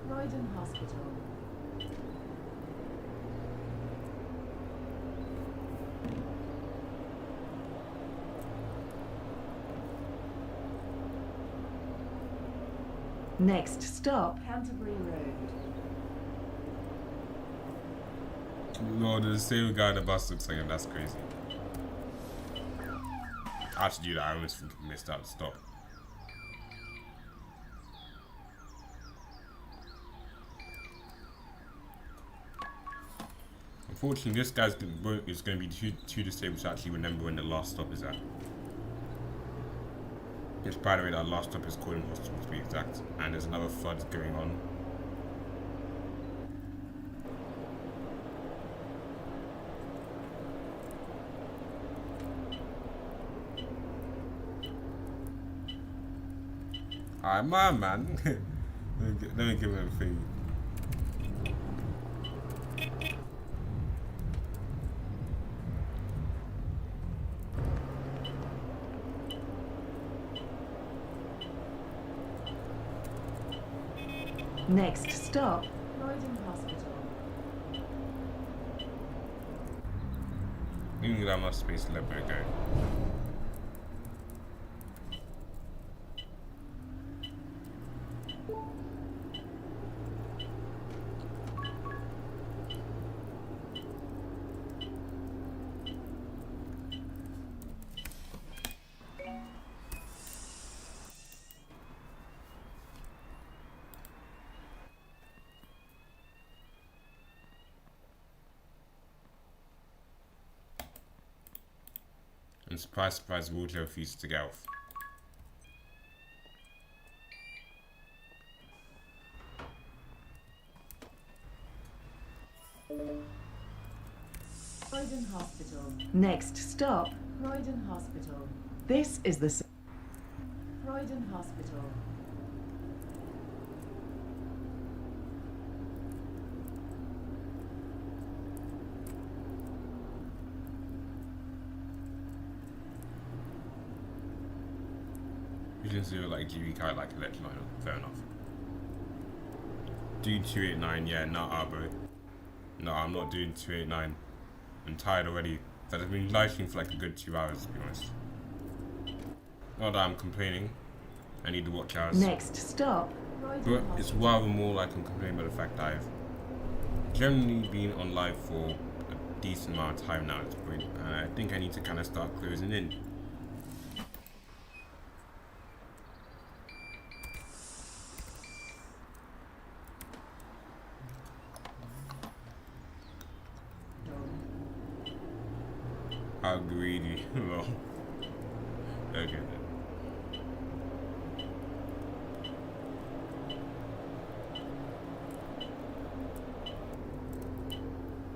Croydon Hospital. Next stop, Canterbury Road. Lord, the same guy on the bus looks like him. That's crazy. I had to do that. I almost missed out the stop. Unfortunately, this guy's is going to be too disabled to actually remember when the last stop is at. Yes, by the way, that last stop is Croydon Hospital to be exact, and there's another flood going on. Alright, my man. Let me give him a thing. Next stop, Croydon Hospital. You can get my space, let me go. And surprise, surprise, wheelchair refuses to get off. Croydon Hospital. Next stop, Croydon Hospital. This is the Croydon Hospital. You can see like GB card like electric line, fair enough. Do 289, yeah, nah, bro. No, I'm not doing 289. I'm tired already. That has been live streaming for like a good 2 hours, to be honest. Not that I'm complaining. I need to watch hours. Next stop, But it's rather more like I'm complaining about the fact that I've generally been on live for a decent amount of time now at this point, and I think I need to kind of start closing in. How greedy. Well, okay then.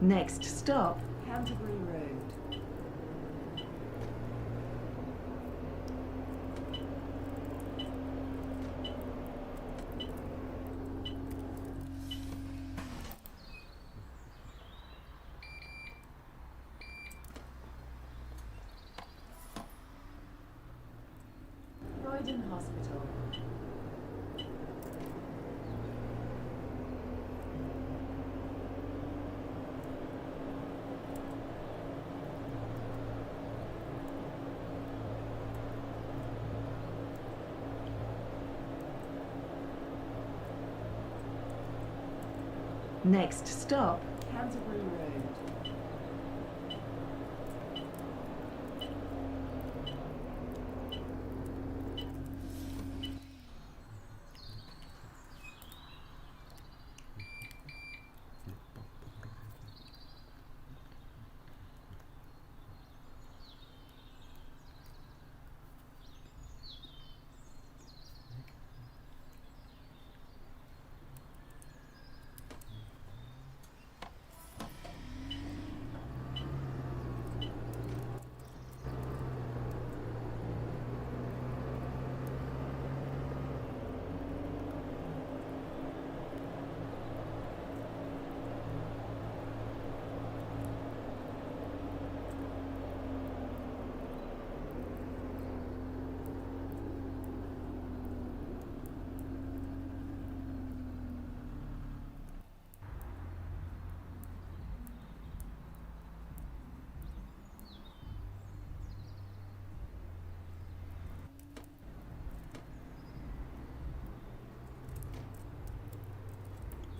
Next stop, Canterbury Road. Next stop, Canterbury Road.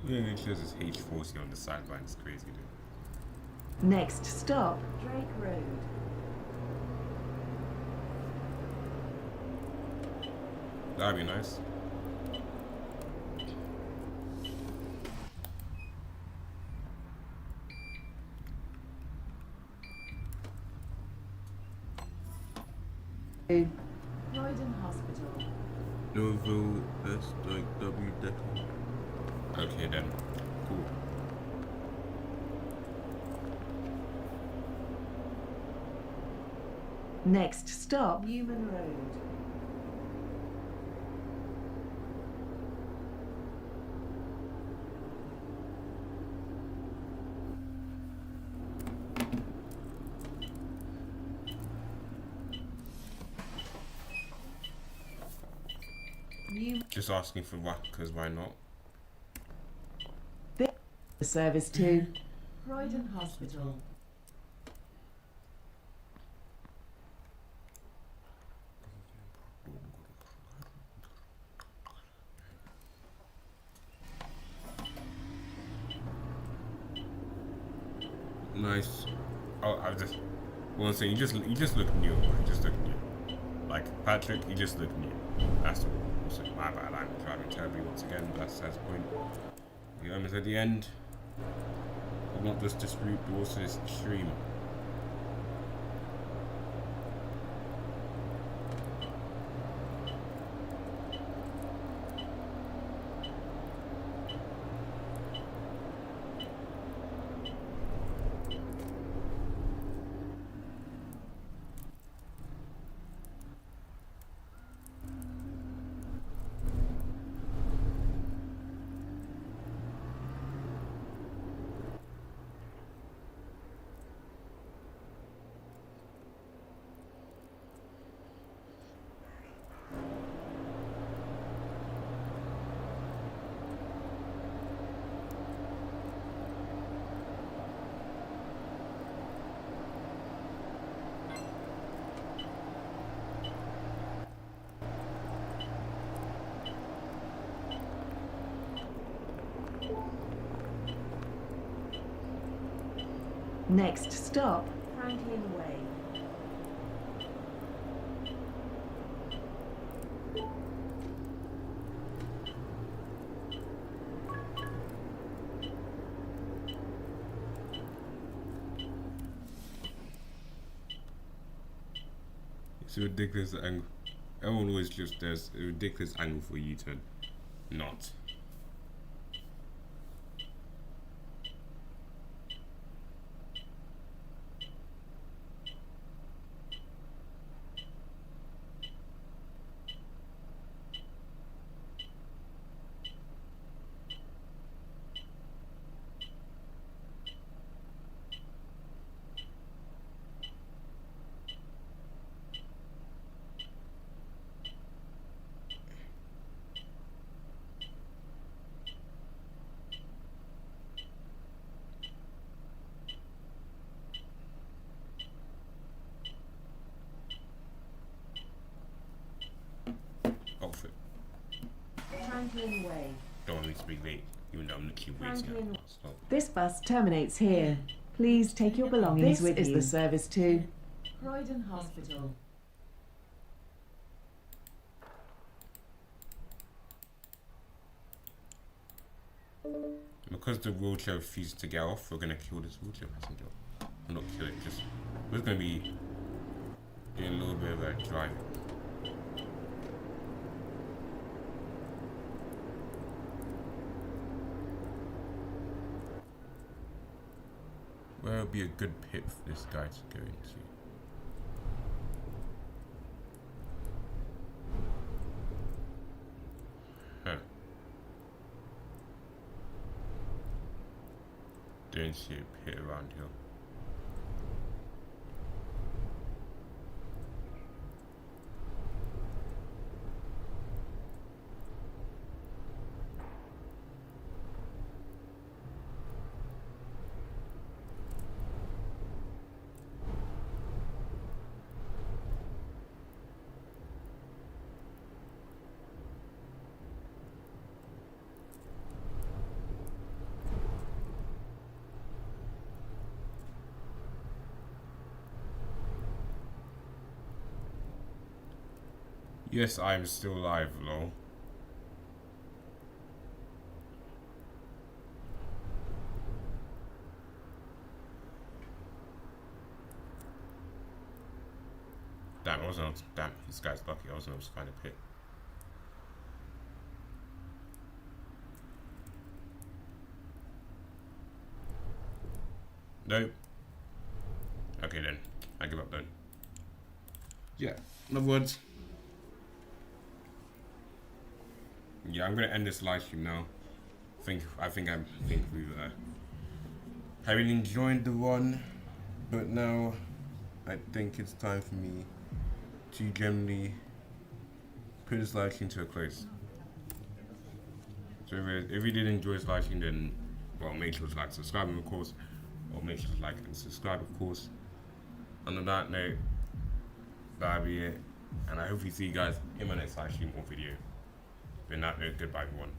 Yeah, it shows this H40 on the sideline. It's crazy, dude. Next stop, Drake Road. That'd be nice. Croydon Hospital. Novo, that's like W decker. Okay then, cool. Next stop, Newman Road. Just asking for what, because why not? The service to Croydon Hospital. Nice. Oh, I just want to say you just look new. You just look new. Like Patrick, you just look new. That's all. So my bad. I'm driving terribly once again. But that's the point. The almost at the end. Of not this dispute, but also this stream. Next stop, Franklin Way. It's a ridiculous angle. Everyone always just does a ridiculous angle for you to not. Oh shit. Franklin Way. Don't want me to be late. even though I'm literally waiting at the stop. This bus terminates here. Please take your belongings with you. This is the service to Croydon Hospital. Because the wheelchair refuses to get off, we're gonna kill this wheelchair passenger. Well, not kill it, just we're gonna be doing a little bit of a driving. Where would be a good pit for this guy to go into? Huh. Don't see a pit around here. Yes, I'm still alive, lol. Damn, damn, this guy's lucky. I wasn't able to find a pit. Nope. Okay then, I give up then. Yeah, in other words. Yeah, I'm gonna end this live stream now. I think we've having enjoyed the one, but now I think it's time for me to generally put this live stream to a close. So if you did enjoy this live stream, then well, make sure to like, subscribe, of course, or make sure to like and subscribe, of course. And on that note, that'll be it, and I hope we see you guys in my next live stream or video. But not goodbye everyone.